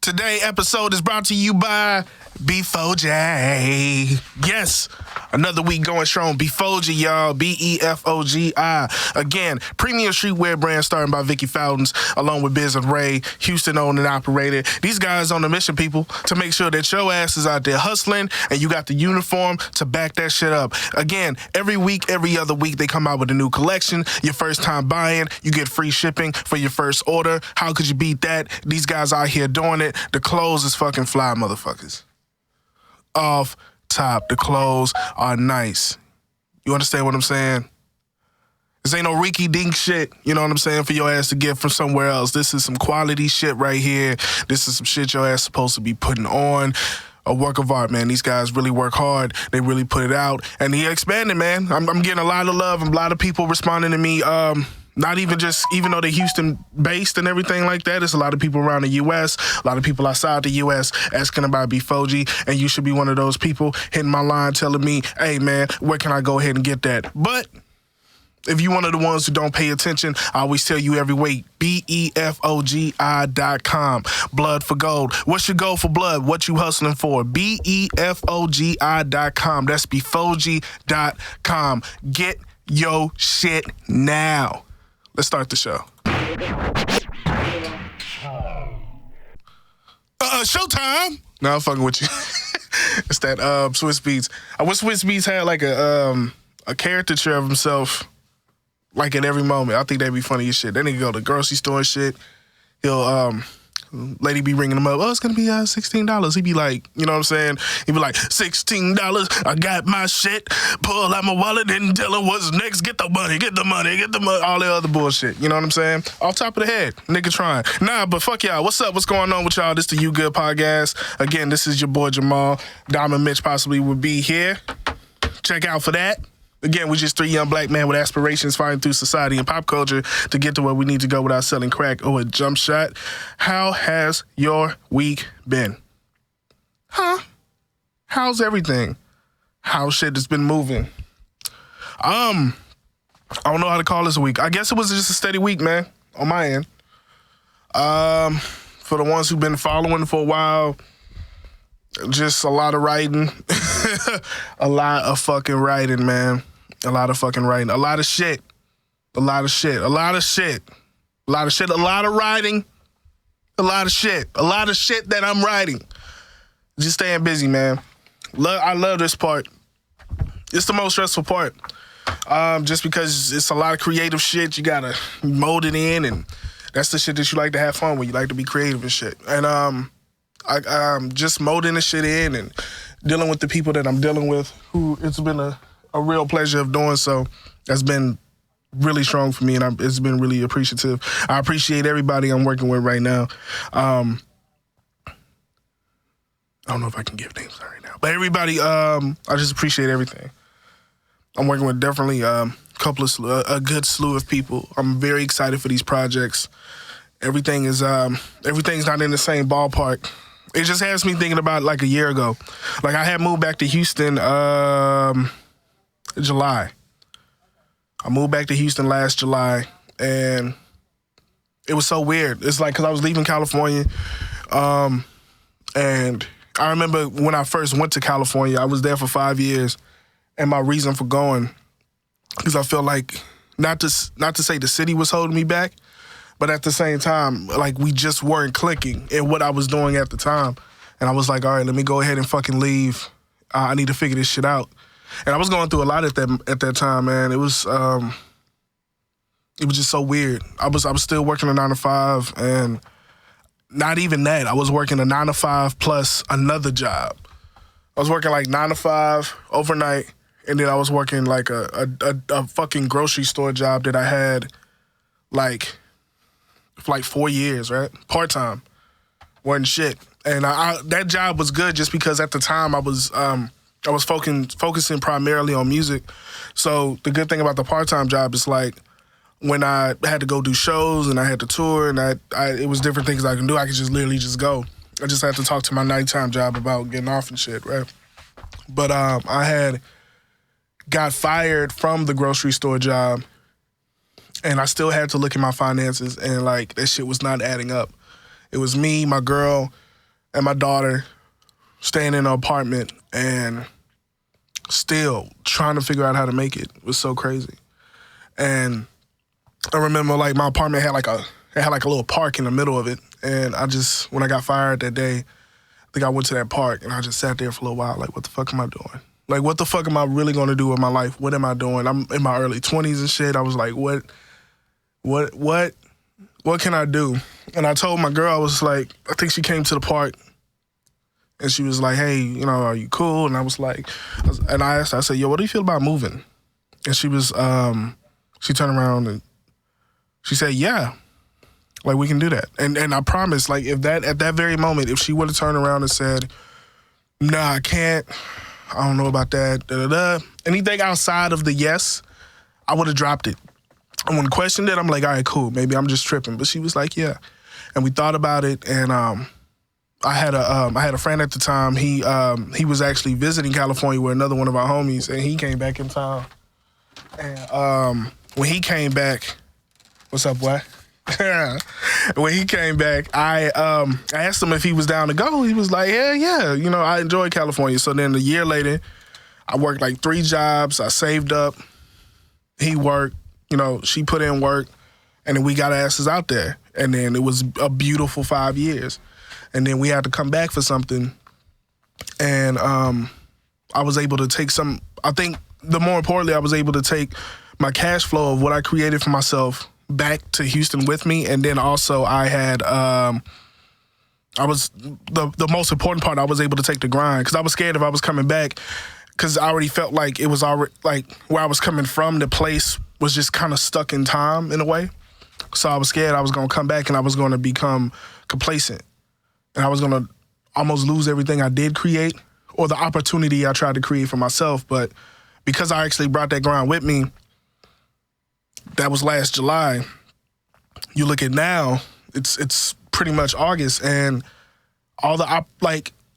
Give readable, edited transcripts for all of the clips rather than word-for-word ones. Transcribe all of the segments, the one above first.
Today episode is brought to you by Befoji. Yes, another week going strong. Befoji, y'all. Befogi. Again, premium streetwear brand started by Vicky Fountains, along with Biz and Ray, Houston owned and operated. These guys on a mission, people, to make sure that your ass is out there hustling and you got the uniform to back that shit up. Again, every week, every other week, they come out with a new collection. Your first time buying, you get free shipping for your first order. How could you beat that? These guys out here doing it. The clothes is fucking fly, motherfuckers. Off top, the clothes are nice. You understand what I'm saying? This ain't no Reeky Dink shit, you know what I'm saying, for your ass to get from somewhere else. This is some quality shit right here. This is some shit your ass supposed to be putting on. A work of art, man. These guys really work hard. They really put it out. And he expanded, man. I'm getting a lot of love and a lot of people responding to me. Not even just, even though they're Houston-based and everything like that, there's a lot of people around the U.S., a lot of people outside the U.S. asking about Befoji, and you should be one of those people hitting my line telling me, hey, man, where can I go ahead and get that? But if you're one of the ones who don't pay attention, I always tell you every week, BEFOGI.com. Blood for gold. What's your goal for blood? What you hustling for? BEFOGI.com. That's Befogi.com. Get your shit now. Let's start the show. Showtime. No, I'm fucking with you. It's that Swiss Beats. I wish Swiss Beats had like a caricature of himself, like at every moment. I think that'd be funny as shit. That nigga go to the grocery store and shit. He'll lady be ringing him up. Oh, it's gonna be $16. He be like, you know what I'm saying? He be like, $16. I got my shit. Pull out my wallet and tell him what's next. Get the money. Get the money. Get the money. All the other bullshit. You know what I'm saying? Off top of the head, nigga trying. Nah, but fuck y'all. What's up? What's going on with y'all? This the You Good podcast. Again, this is your boy Jamal. Dom and Mitch possibly would be here. Check out for that. Again, we're just three young black men with aspirations fighting through society and pop culture to get to where we need to go without selling crack or a jump shot. How has your week been? How's everything? How shit has been moving? I don't know how to call this a week. I guess it was just a steady week, man, on my end. For the ones who've been following for a while, just a lot of writing. A lot of fucking writing, man. A lot of fucking writing. A lot of shit. A lot of shit. A lot of shit. A lot of shit. A lot of writing. A lot of shit. A lot of shit that I'm writing. Just staying busy, man. I love this part. It's the most stressful part. Just because it's a lot of creative shit. You gotta mold it in, and that's the shit that you like to have fun with. You like to be creative and shit. And I'm just molding the shit in and dealing with the people that I'm dealing with, who it's been a real pleasure of doing so. That's been really strong for me, and it's been really appreciative. I appreciate everybody I'm working with right now. I don't know if I can give names right now, but everybody, I just appreciate everything. I'm working with definitely a good slew of people. I'm very excited for these projects. Everything's not in the same ballpark. It just has me thinking about like a year ago. Like I had moved back to Houston July. I moved back to Houston last July, and it was so weird. It's like, because I was leaving California, and I remember when I first went to California, I was there for 5 years, and my reason for going, because I felt like, not to say the city was holding me back, but at the same time, like, we just weren't clicking in what I was doing at the time. And I was like, all right, let me go ahead and fucking leave. I need to figure this shit out. And I was going through a lot at that time, man. It was just so weird. I was still working a 9-to-5, and not even that. I was working a 9-to-5 plus another job. I was working like 9-to-5 overnight, and then I was working like a fucking grocery store job that I had like for like 4 years, right? Part-time. Wasn't shit. And that job was good just because at the time I was focusing primarily on music. So the good thing about the part-time job is like when I had to go do shows and I had to tour and it was different things I can do, I could just literally just go. I just had to talk to my nighttime job about getting off and shit, right? But I had got fired from the grocery store job, and I still had to look at my finances, and like that shit was not adding up. It was me, my girl, and my daughter staying in an apartment and still trying to figure out how to make it was so crazy. And I remember like my apartment had like a little park in the middle of it. And when I got fired that day, I think I went to that park and I just sat there for a little while like, what the fuck am I doing? Like, what the fuck am I really going to do with my life? What am I doing? I'm in my early 20s and shit. I was like, what can I do? And I told my girl, I was like, I think she came to the park and she was like, hey, you know, are you cool? And I was like, and I asked her, I said, yo, what do you feel about moving? And she was, she turned around and she said, yeah, like we can do that. And I promise, like at that very moment, if she would have turned around and said, nah, I can't, I don't know about that, anything outside of the yes, I would have dropped it. And when questioned it, I'm like, all right, cool, maybe I'm just tripping. But she was like, yeah. And we thought about it, and I had a friend at the time. He was actually visiting California with another one of our homies, and he came back in town. And when he came back, what's up, boy? When he came back, I asked him if he was down to go. He was like, yeah, you know, I enjoy California. So then a year later, I worked like 3 jobs. I saved up. He worked. You know, she put in work, and then we got our asses out there. And then it was a beautiful 5 years. And then we had to come back for something. And I was able to take I think more importantly, I was able to take my cash flow of what I created for myself back to Houston with me. And then also I had, the most important part, I was able to take the grind. Because I was scared if I was coming back, because I already felt like it was already, like where I was coming from, the place was just kind of stuck in time in a way. So I was scared I was going to come back and I was going to become complacent. And I was going to almost lose everything I did create or the opportunity I tried to create for myself. But because I actually brought that grind with me, that was last July. You look at now, it's pretty much August, and I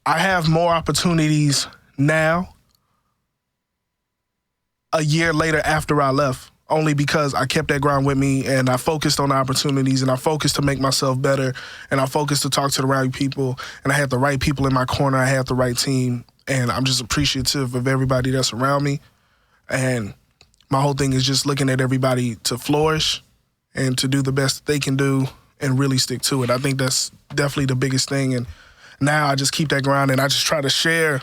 have more opportunities now a year later after I left, only because I kept that grind with me and I focused on the opportunities and I focused to make myself better and I focused to talk to the right people and I had the right people in my corner. I had the right team, and I'm just appreciative of everybody that's around me. And my whole thing is just looking at everybody to flourish and to do the best that they can do and really stick to it. I think that's definitely the biggest thing. And now I just keep that grind and I just try to share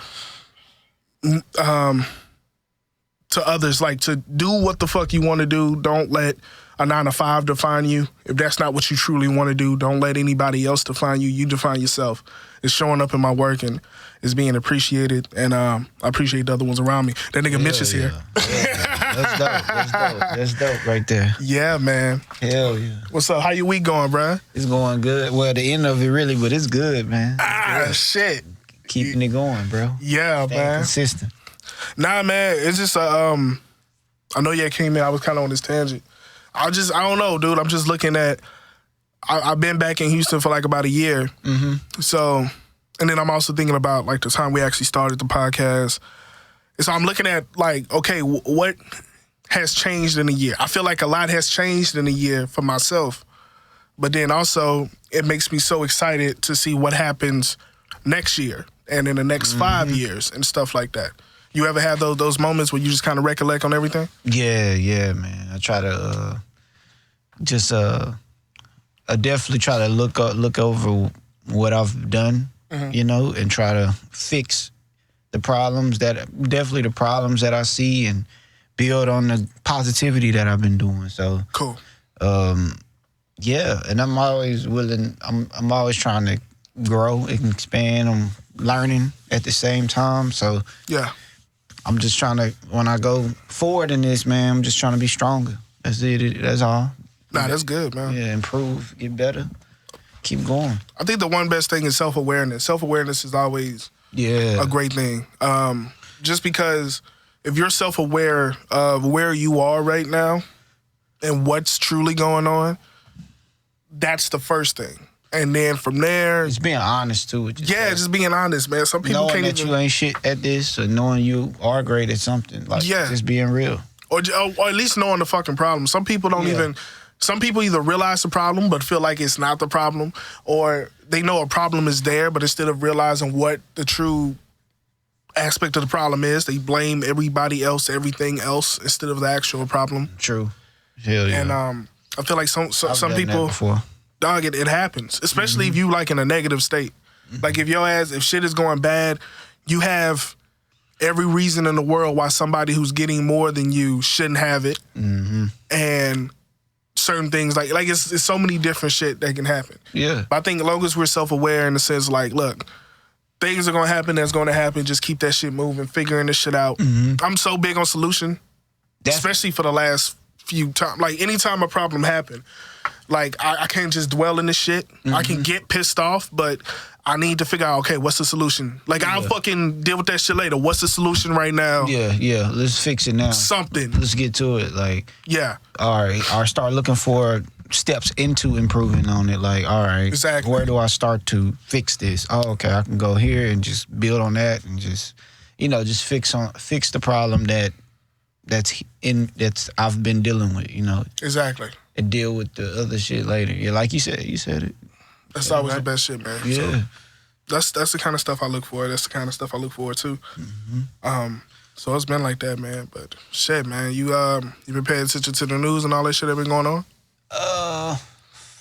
to others, like, to do what the fuck you want to do. Don't let a 9-to-5 define you. If that's not what you truly want to do, don't let anybody else define you. You define yourself. It's showing up in my work and it's being appreciated, and I appreciate the other ones around me. That nigga Mitch is here. That's dope right there. Yeah, man. Hell yeah. What's up? How your week going, bro? It's going good. Well, the end of it really, but it's good, man. Good. Shit. Keeping it going, bro. Yeah, Staying man. consistent. Nah, man. It's just I know you came in. I was kind of on this tangent. I don't know, dude. I'm just looking at. I've been back in Houston for like about a year. Mm-hmm. So, and then I'm also thinking about like the time we actually started the podcast. And so I'm looking at like, okay, what has changed in a year? I feel like a lot has changed in a year for myself. But then also it makes me so excited to see what happens next year and in the next 5 years and stuff like that. You ever have those moments where you just kind of recollect on everything? Yeah, man. I try to I definitely try to look over what I've done, you know, and try to fix the problems that I see and build on the positivity that I've been doing. So cool. Yeah, and I'm always willing. I'm always trying to grow and expand. I'm learning at the same time. So yeah. I'm just trying to, when I go forward in this, man, I'm just trying to be stronger. That's it. That's all. Nah, that's good, man. Yeah, improve, get better, keep going. I think the one best thing is self-awareness. Self-awareness is always a great thing. Just because if you're self-aware of where you are right now and what's truly going on, that's the first thing. And then from there, it's being honest too. Just being honest, man. Some people knowing can't that you ain't shit at this, or knowing you are great at something. Like just being real, or at least knowing the fucking problem. Some people don't even some people either realize the problem but feel like it's not the problem, or they know a problem is there, but instead of realizing what the true aspect of the problem is, they blame everybody else, everything else, instead of the actual problem. True. Hell yeah. And I feel like some people, dog, it happens, especially if you like in a negative state. Like if shit is going bad, you have every reason in the world why somebody who's getting more than you shouldn't have it. And certain things like it's so many different shit that can happen. Yeah. But I think as long as we're self-aware in the sense like, look, things are gonna happen that's gonna happen, just keep that shit moving, figuring this shit out. I'm so big on solution, especially for the last few times. Like anytime a problem happened, like I can't just dwell in this shit. I can get pissed off, but I need to figure out, okay, what's the solution? Like I'll fucking deal with that shit later. What's the solution right now? Yeah. Let's fix it now. Something. Let's get to it. Like, all right. Or start looking for steps into improving on it. Like, all right, exactly. Where do I start to fix this? Oh, okay, I can go here and just build on that and just, just fix the problem that's I've been dealing with. Exactly. And deal with the other shit later. Yeah, like you said it. That's always the best shit, man. Yeah. So that's the kind of stuff I look for. That's the kind of stuff I look forward to. So it's been like that, man. But shit, man, you been paying attention to the news and all that shit that been going on?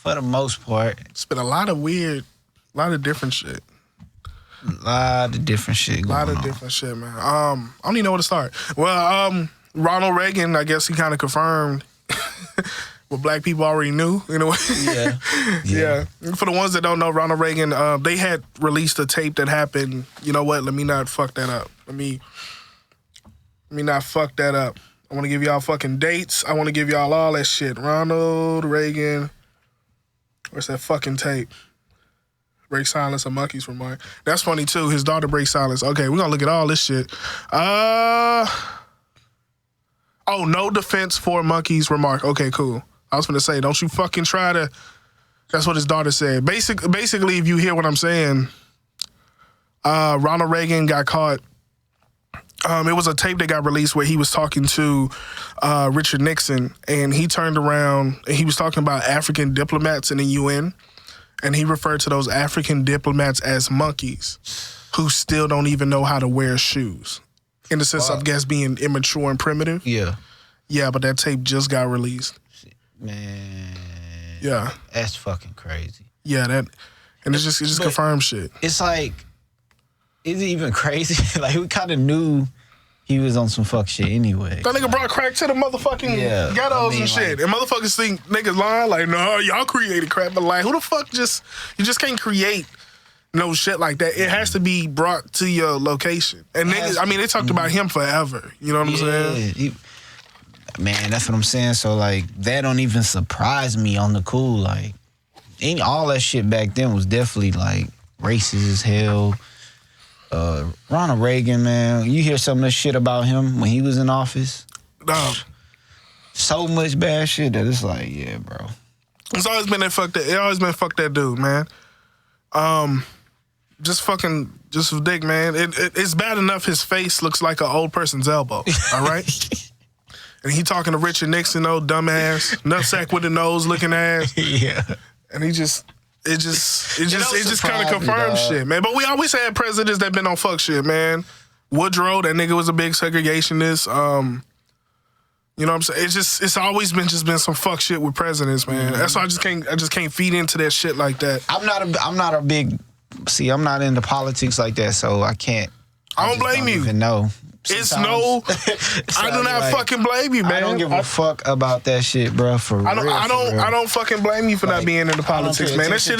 For the most part. It's been a lot of different shit. A lot of different shit going on. A lot of different shit, man. I don't even know where to start. Well, Ronald Reagan, I guess he kind of confirmed what black people already knew, in a way. Yeah. For the ones that don't know, Ronald Reagan, they had released a tape that happened. You know what? Let me not fuck that up. Let me not fuck that up. I want to give y'all fucking dates. I want to give y'all all that shit. Ronald Reagan. Where's that fucking tape? Break silence, a monkey's remark. That's funny, too. His daughter breaks silence. Okay, we're going to look at all this shit. No defense for monkey's remark. Okay, cool. I was going to say, don't you fucking try to... That's what his daughter said. Basically, if you hear what I'm saying, Ronald Reagan got caught. It was a tape that got released where he was talking to Richard Nixon, and he turned around and he was talking about African diplomats in the UN, and he referred to those African diplomats as monkeys who still don't even know how to wear shoes. In the sense of, I guess, being immature and primitive. Yeah. Yeah, but that tape just got released. Man. Yeah. That's fucking crazy. Yeah, and it just confirms shit. It's like, is it even crazy? Like, we kind of knew he was on some fuck shit anyway. That nigga brought crack to the motherfucking ghettos and shit. And motherfuckers think niggas lying, like, no, y'all created crack. But like, who the fuck you just can't create no shit like that. It has to be brought to your location. And niggas, they talked about him forever. You know what I'm saying? Man, that's what I'm saying. So, like, that don't even surprise me on the cool. Like, all that shit back then was definitely, like, racist as hell. Ronald Reagan, man, you hear some of the shit about him when he was in office? No. So much bad shit that it's like, yeah, bro. It's always been fuck that dude, man. Just dick, man. It's bad enough his face looks like an old person's elbow, all right? And he talking to Richard Nixon, old dumbass, nutsack with the nose looking ass. Yeah. And it just kind of confirms shit, man. But we always had presidents that been on fuck shit, man. Woodrow, that nigga was a big segregationist. You know what I'm saying? It's always been some fuck shit with presidents, man. That's why I just can't feed into that shit like that. I'm not into politics like that, so I can't. I don't blame you. Even know. I do not fucking blame you, man. I don't give a fuck about that shit, bro. I don't fucking blame you for not being into politics, man. That shit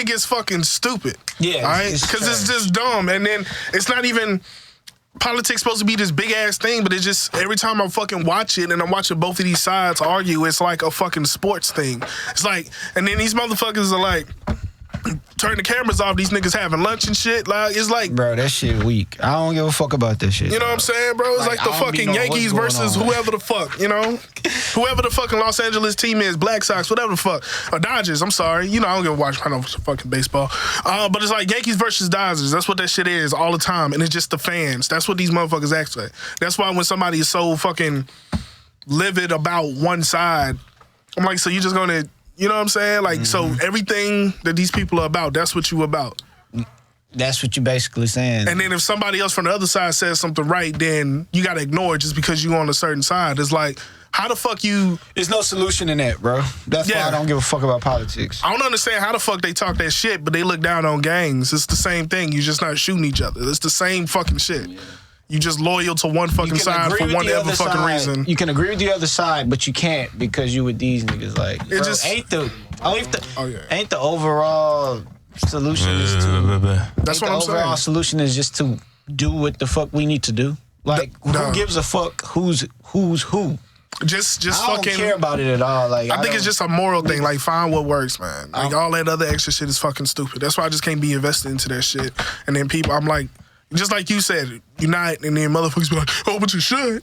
gets fucking stupid. Yeah. All right? Because it's just dumb. And then it's not even politics supposed to be this big ass thing, but it's just every time I fucking watch it and I'm watching both of these sides argue, it's like a fucking sports thing. It's like, and then these motherfuckers are like, turn the cameras off, these niggas having lunch and shit. Like, it's like, bro, that shit weak. I don't give a fuck about that shit. You know what I'm saying, bro? It's like the fucking Yankees versus whoever the fuck, you know? Whoever the fucking Los Angeles team is, Black Sox, whatever the fuck. Or Dodgers, I'm sorry. You know, I don't give a watch kind of fucking baseball. But it's like Yankees versus Dodgers. That's what that shit is all the time. And it's just the fans. That's what these motherfuckers act like. That's why when somebody is so fucking livid about one side, I'm like, so you just gonna, you know what I'm saying? Like, so everything that these people are about, that's what you about. That's what you basically saying. And then if somebody else from the other side says something right, then you gotta ignore it just because you on a certain side. It's like, how the fuck you... There's no solution in that, bro. That's why I don't give a fuck about politics. I don't understand how the fuck they talk that shit, but they look down on gangs. It's the same thing. You just not shooting each other. It's the same fucking shit. Yeah. You just loyal to one fucking side for whatever fucking reason. You can agree with the other side, but you can't because you with these niggas. Like, it just ain't the overall solution is to... That's what I'm saying. The overall solution is just to do what the fuck we need to do. Like, who gives a fuck who's who? Just I fucking... don't care about it at all. Like, I think it's just a moral thing. Like, find what works, man. Like, all that other extra shit is fucking stupid. That's why I just can't be invested into that shit. And then people, I'm like, just like you said, unite, and then motherfuckers be like, oh, but you should.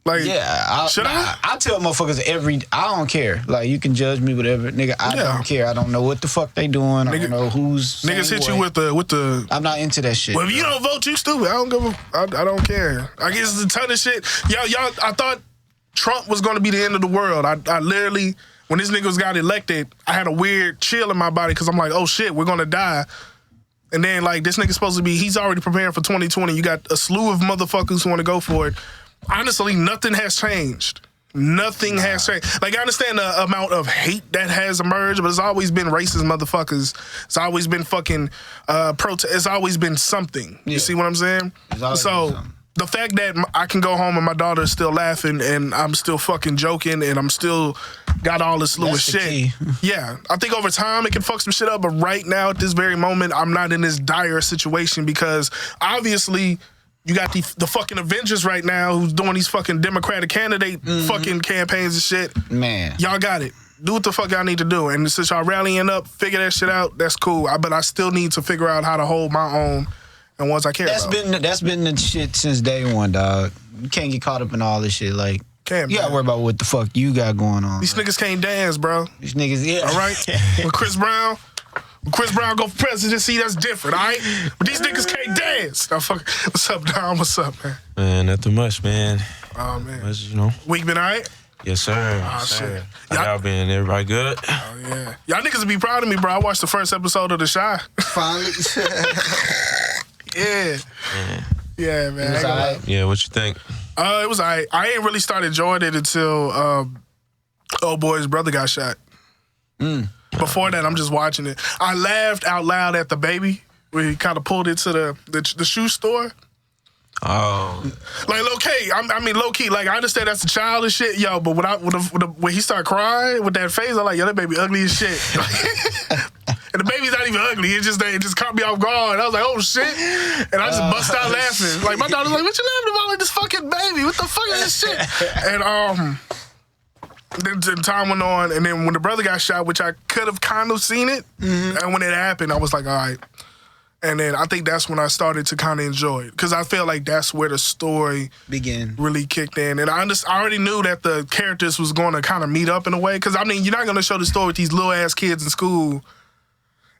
Like, yeah, should I? I tell motherfuckers I don't care. Like, you can judge me, whatever, nigga. I don't care. I don't know what the fuck they doing. I don't know who's. Niggas hit you with the. I'm not into that shit. Well, if you don't vote, you stupid. I don't care. I guess it's a ton of shit. Y'all. I thought Trump was gonna be the end of the world. I literally, when this niggas got elected, I had a weird chill in my body because I'm like, oh shit, we're gonna die. And then like this nigga's supposed to be, he's already preparing for 2020. You got a slew of motherfuckers who want to go for it. Honestly, nothing has changed. Nothing has changed. Like, I understand the amount of hate that has emerged, but it's always been racist motherfuckers. It's always been fucking protest. It's always been something. You see what I'm saying? So the fact that I can go home and my daughter is still laughing and I'm still fucking joking and I'm still got all this slew of shit. Yeah, I think over time it can fuck some shit up, but right now at this very moment, I'm not in this dire situation because obviously you got the fucking Avengers right now who's doing these fucking Democratic candidate fucking campaigns and shit. Man. Y'all got it. Do what the fuck y'all need to do. And since y'all rallying up, figure that shit out, that's cool. But I still need to figure out how to hold my own and ones I care about. That's been the shit since day one, dog. You can't get caught up in all this shit. Like, you gotta worry about what the fuck you got going on. These niggas can't dance, bro. These niggas, yeah. All right? When Chris Brown go for presidency, that's different, all right? But these niggas can't dance. Now, fuck. What's up, Dom? What's up, man? Man, nothing much, man. Oh, man. Much, you know. Week been all right? Yes, sir. Oh, shit. How y'all been? Everybody good? Oh, yeah. Y'all niggas be proud of me, bro. I watched the first episode of The Shy. Finally. Yeah. Yeah, man. It was all right. Yeah, what you think? It was all right. I ain't really started enjoying it until old boy's brother got shot. Before that, I'm just watching it. I laughed out loud at the baby where he kind of pulled it to the shoe store. Oh. Like, low key, like, I understand that's a child and shit, yo, but when he started crying with that face, I'm like, yo, that baby ugly as shit. And the baby's not even ugly. It just caught me off guard. I was like, oh, shit. And I just bust out laughing. Like, my daughter's like, what you laughing about? Like, this fucking baby. What the fuck is this shit? And then time went on, and then when the brother got shot, which I could have kind of seen it, and when it happened, I was like, all right. And then I think that's when I started to kind of enjoy it because I felt like that's where the story really kicked in. And I already knew that the characters was going to kind of meet up in a way because, I mean, you're not going to show the story with these little-ass kids in school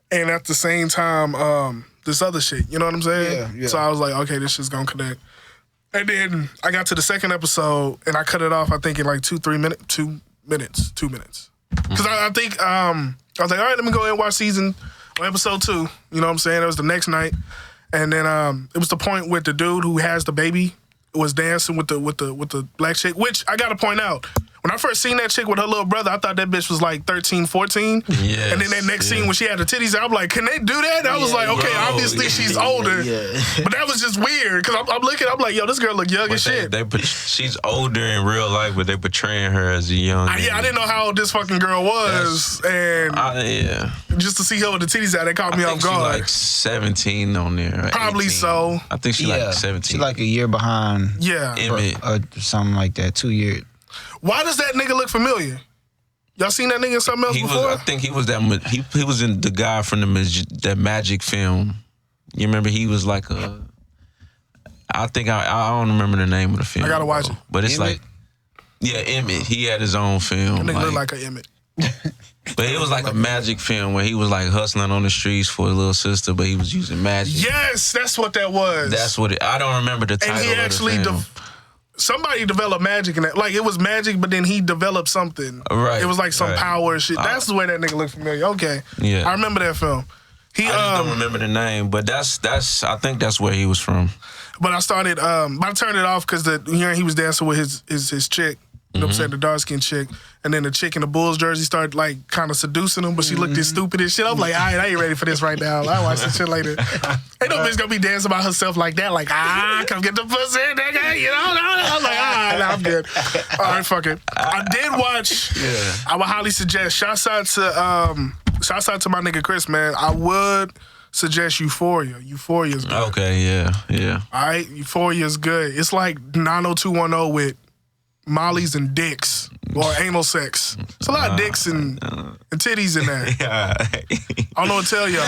and at the same time, this other shit. You know what I'm saying? Yeah. So I was like, okay, this shit's going to connect. And then I got to the second episode and I cut it off, I think, in like 2 minutes. Because I think, I was like, all right, let me go ahead and watch episode 2, you know what I'm saying? It was the next night. And then it was the point with the dude who has the baby was dancing with the black chick, which I gotta point out. When I first seen that chick with her little brother, I thought that bitch was like 13, 14. Yes, and then that next scene when she had the titties out, I'm like, can they do that? And I was like, okay, obviously she's older. But that was just weird, because I'm like, yo, this girl look young as shit. She's older in real life, but they portraying her as a young. I didn't know how old this fucking girl was. Just to see her with the titties out, that caught me off guard. She's like 17 on there. Right? Probably 18. so. I think she's like 17. She's like a year behind. Yeah. Or something like that, 2 years. Why does that nigga look familiar? Y'all seen that nigga in something else before? I think he was he was in the guy from that Magic film. You remember he was like a. I think I don't remember the name of the film. I gotta watch it. But it's Emmett? Emmett. He had his own film. That nigga look like a Emmett. But it was like a magic film where he was like hustling on the streets for his little sister, but he was using magic. Yes, that's what that was. That's what I don't remember the title. And he actually of the film. somebody developed magic in that. Like, it was magic, but then he developed something. Right. It was like some power and shit. That's the way that nigga looked familiar. Okay. Yeah. I remember that film. I just don't remember the name, but I think that's where he was from. But I started, but I turned it off because he was dancing with his chick. You know what I'm saying? The dark-skinned chick. And then the chick in the Bulls jersey started, like, kind of seducing him, but she looked as stupid as shit. I'm like, all right, I ain't ready for this right now. I'll watch this shit later. Ain't no bitch gonna be dancing by herself like that, like, come get the pussy, nigga, you know? I'm like, nah, I'm good. All right, fuck it. I did watch, I would highly suggest, shouts out to my nigga Chris, man. I would suggest Euphoria. Euphoria is good. Okay, yeah. All right, Euphoria is good. It's like 90210 with mollies and dicks or anal sex. It's a lot of dicks and titties in there. I don't know what to tell y'all.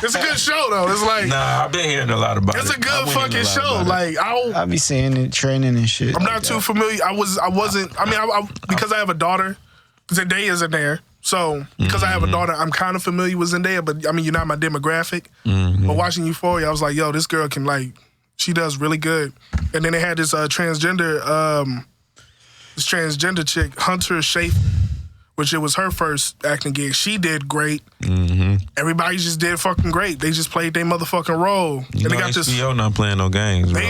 It's a good show though. It's like I've been hearing a lot about it. It's a good fucking show. Like I be seeing it training and shit. I'm not too familiar. I wasn't. I mean, because I have a daughter. Zendaya's in there. So because I have a daughter, I'm kind of familiar with Zendaya. But I mean, you're not my demographic. But watching Euphoria, I was like, yo, this girl can like. She does really good. And then they had this transgender. This transgender chick, Hunter Schafer, which it was her first acting gig. She did great. Everybody just did fucking great. They just played their motherfucking role. You know, got HBO not playing no games, bro,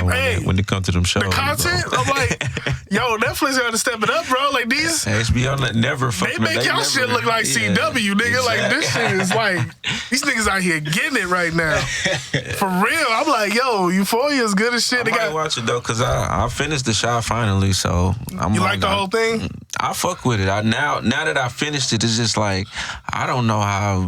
when it comes to them shows. The content, bro. I'm like, yo, Netflix got to step it up, bro. Like these HBO never fucking. They make y'all shit look like CW, nigga. Exactly. Like this shit is like these niggas out here getting it right now. For real. I'm like, yo, Euphoria is good as shit. I might watch it though, cause I finished the show finally, so I'm. You like the whole thing? I fuck with it. Now that I finished it, it's just like I don't know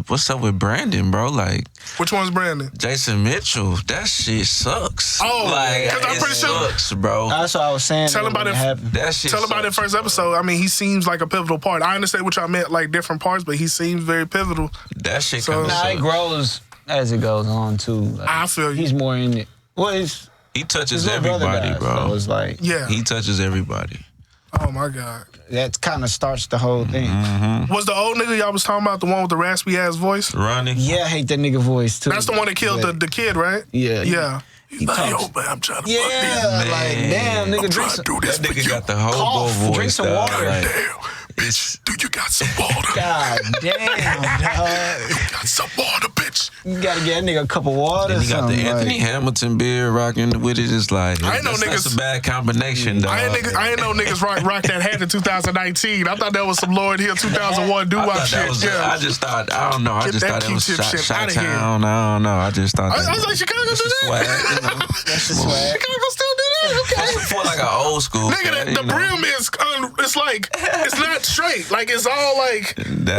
what's up with Brandon, bro. Like, which one's Brandon? Jason Mitchell. That shit sucks. Oh, like I'm pretty sure. Sucks, bro. That's what I was saying. Tell him about it. That shit. Tell him about it first episode. I mean, he seems like a pivotal part. I understand what y'all meant, like different parts, but he seems very pivotal. That shit. So, it grows as it goes on too. Like, I feel you. He's more in it. Well, he touches everybody, bro. So it's like, yeah, he touches everybody. Oh my God. That kind of starts the whole thing. Was the old nigga y'all was talking about the one with the raspy ass voice? Ronnie? Yeah, I hate that nigga voice too. That's the one that killed the kid, right? Yeah. Yeah. He like, talks. yo, man, I'm trying to fuck Yeah, this. like, damn, nigga, drink some. That nigga got the hobo voice. Drink some water. Like, damn. Bitch, do you got some water? God damn, dog. You got some water, bitch. You gotta get that nigga a cup of water. And he got the Anthony Hamilton beard rocking with it. It's like, I ain't know niggas. That's a bad combination, dog. I ain't know niggas rock that hat in 2019. I thought that was some Lauryn Hill 2001 doo-wop shit. I just thought, I don't know. I just thought it was Chi-Town. I don't know. I just thought. I was like, Chicago do that? Swag, you know? That's the swag. Chicago still do that? Okay. That's for like an old school. Nigga, the brim is, it's like, it's not straight. Like, it's all like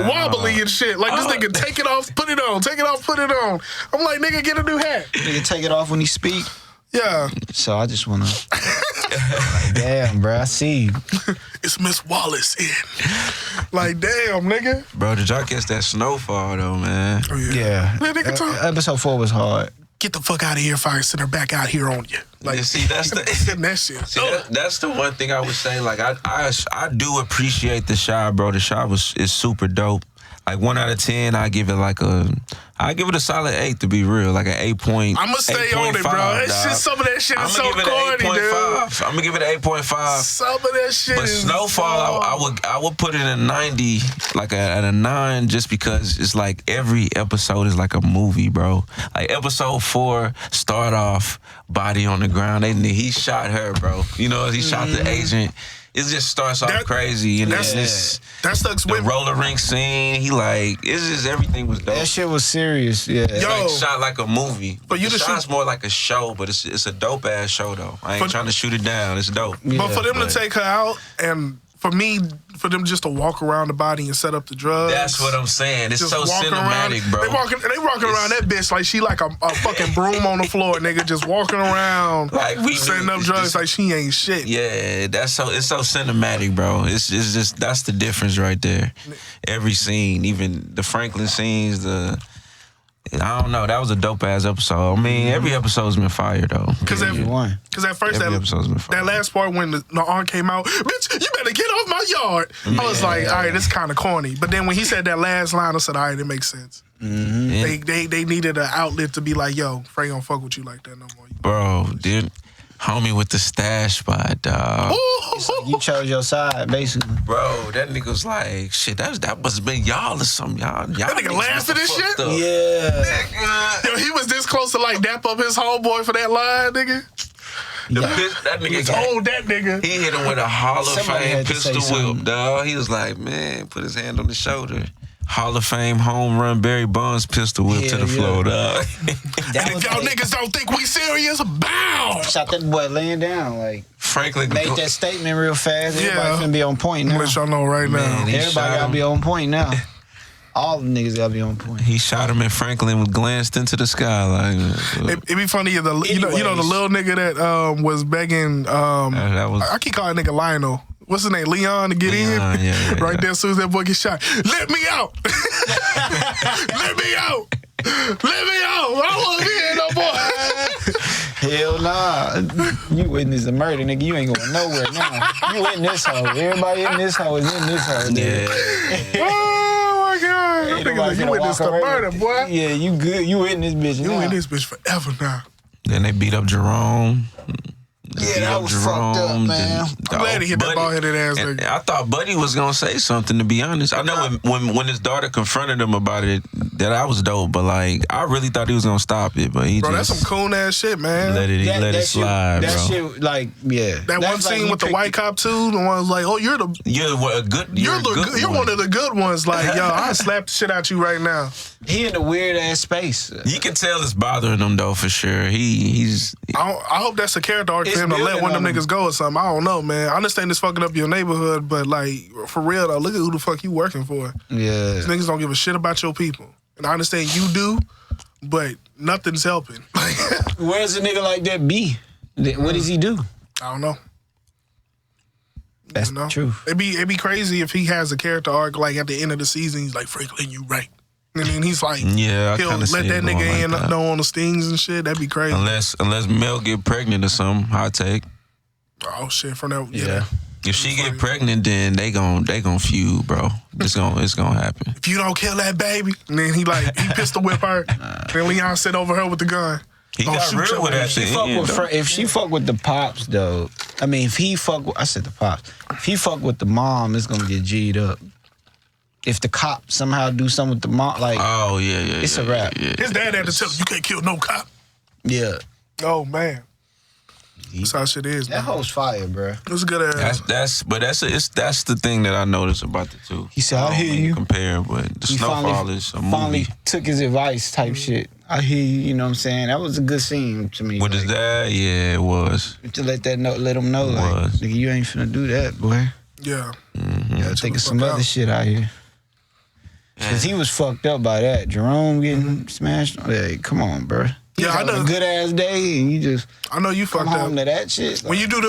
wobbly and shit. Like, this nigga take it off, put it on. Take it off, put it on. I'm like, nigga, get a new hat. Nigga take it off when he speak. Yeah. So I just wanna. Like, damn, bro, I see you. It's Miss Wallace in. Like, damn, nigga. Bro, did y'all catch that snowfall though, man? Oh, Yeah. Episode 4 was hard. Get the fuck out of here if I send her back out here on you. Like, yeah, see, that's that shit. See, that's the one thing I would say. Like, I do appreciate the Shy, bro. The Shy is super dope. Like 1 out of 10, I give it a solid 8 to be real, like an 8 point. I'ma stay on it, bro. That shit, some of that shit is so corny, dude. I'm gonna give it an 8.5. Some of that shit but is. Snowfall, I would put it in a 90, like at a 9, just because it's like every episode is like a movie, bro. Like episode 4 start off body on the ground. He shot her, bro. You know, he shot the agent. It just starts off crazy, and that stuck's the with roller rink scene. It's just everything was dope. That shit was serious, yeah. It's like shot like a movie. But you the shot's more like a show, but it's a dope ass show though. I ain't trying to shoot it down. It's dope. But for them to take her out, and for them just to walk around the body and set up the drugs. That's what I'm saying. It's so cinematic, bro. They walking around that bitch like she like a fucking broom on the floor, nigga, just walking around like setting up drugs like she ain't shit. Yeah, it's so cinematic, bro. It's just that's the difference right there. Every scene, even the Franklin scenes, I don't know. That was a dope ass episode. I mean, every episode's been fire though. Because at first that last part when the arm came out, bitch, you better get off my yard. I was like, all right, this kind of corny. But then when he said that last line, I said, all right, it makes sense. They needed an outlet to be like, yo, Frank don't fuck with you like that no more. Bro, dude. Homie with the stash spot, dog. You chose your side, basically. Bro, that nigga was like, shit, that must have been y'all or something. Y'all That nigga lasted this shit? up. Yeah. Yo, he was this close to like dap up his homeboy for that line, nigga. That nigga Told that nigga. He hit him with a Hall of Somebody Fame had to say pistol whip, something. dog. He was like, man, put his hand on his shoulder. Hall of Fame home run Barry Bonds pistol whip to the floor, dog. And if y'all niggas don't think we serious, bow. Shot that boy laying down, like Franklin made that statement real fast. Everybody Yeah. finna be on point now. Let y'all know right now. Man, he Everybody shot gotta him. be on point now. All the niggas gotta be on point. He shot him and Franklin glanced into the sky like. It'd be funny if you know the Anyways. little nigga that was begging. That was I keep calling that nigga Lionel. What's his name? Leon to get Leon, in. yeah, Right yeah. there, as soon as that boy gets shot. Let me out. Let me out. Let me out. I won't be here no more. Hell nah. You witness a murder, nigga. You ain't going nowhere now. You in this hole. Everybody in this hole is in this hole, nigga. yeah. Oh my God. Ain't That nigga nobody like, you finna witnessed walk the away murder, with it. boy. Yeah, you good. You in this bitch You now. in this bitch forever now. Then they beat up Jerome. Yeah, that was fucked up, man. I'm glad he hit that bald-headed ass And nigga. I thought Buddy was gonna say something, to be honest. I know when his daughter confronted him about it, that was dope. But like, I really thought he was gonna stop it, but he Bro, that's just some cool ass shit, man. let it slide, that bro. shit, like, yeah. That one That's like scene he with the picked- white cop too, the one was like, "Oh, you're the You're a good. you're a good you're one of the good ones." Like, yo, I slap the shit out you right now. He in a weird ass space. You can tell it's bothering him though, for sure. He's I hope that's a character arc It's for him to let building one of them on him. niggas go or something. I don't know, man. I understand this fucking up your neighborhood, but like for real though, look at who the fuck you working for. Yeah. These niggas don't give a shit about your people, and I understand you do, but nothing's helping. Where's a nigga like that be? What does he do? I don't know. That's You know? the truth. It'd be crazy if he has a character arc like at the end of the season. He's like, Franklin, you right. And then he's like, Yeah, I he'll kinda let see that it nigga going in like that. know on the stings and shit. That'd be crazy. unless Mel get pregnant or something. Hot take. Oh shit, from that. Yeah. If she get pregnant, then they gon' feud, bro. It's gonna happen. If you don't kill that baby, and then he pistol whip her. Then Leon sit over her with the gun. He Oh, got shoot real your with that ass. shit. If she fuck with the pops though, I mean, if he fuck with, I said the pops. If he fuck with the mom, it's gonna get G'd up. If the cop somehow do something with the mom, like, Oh yeah. it's a wrap. Yeah. His dad had to tell him, you can't kill no cop. yeah, Oh man, that's how shit is. that Man. hoe's fire, bro. It was a good ass. That's the thing that I noticed about the two. He said, I hear don't mean to you. compare, but the He Snowfall is a finally movie. took his advice type shit. I hear you, you know what I'm saying? That was a good scene to me. With his dad, yeah, it was. To let him know, like, was. nigga, you ain't finna do that, boy. Yeah. Mm-hmm. You gotta think the of some fuck other out. shit out here. Cause he was fucked up by that. Jerome getting smashed. Hey, come on, bro. He Yeah, was I having know. a good ass day, and you just I know you come fucked up. home to that shit. When you do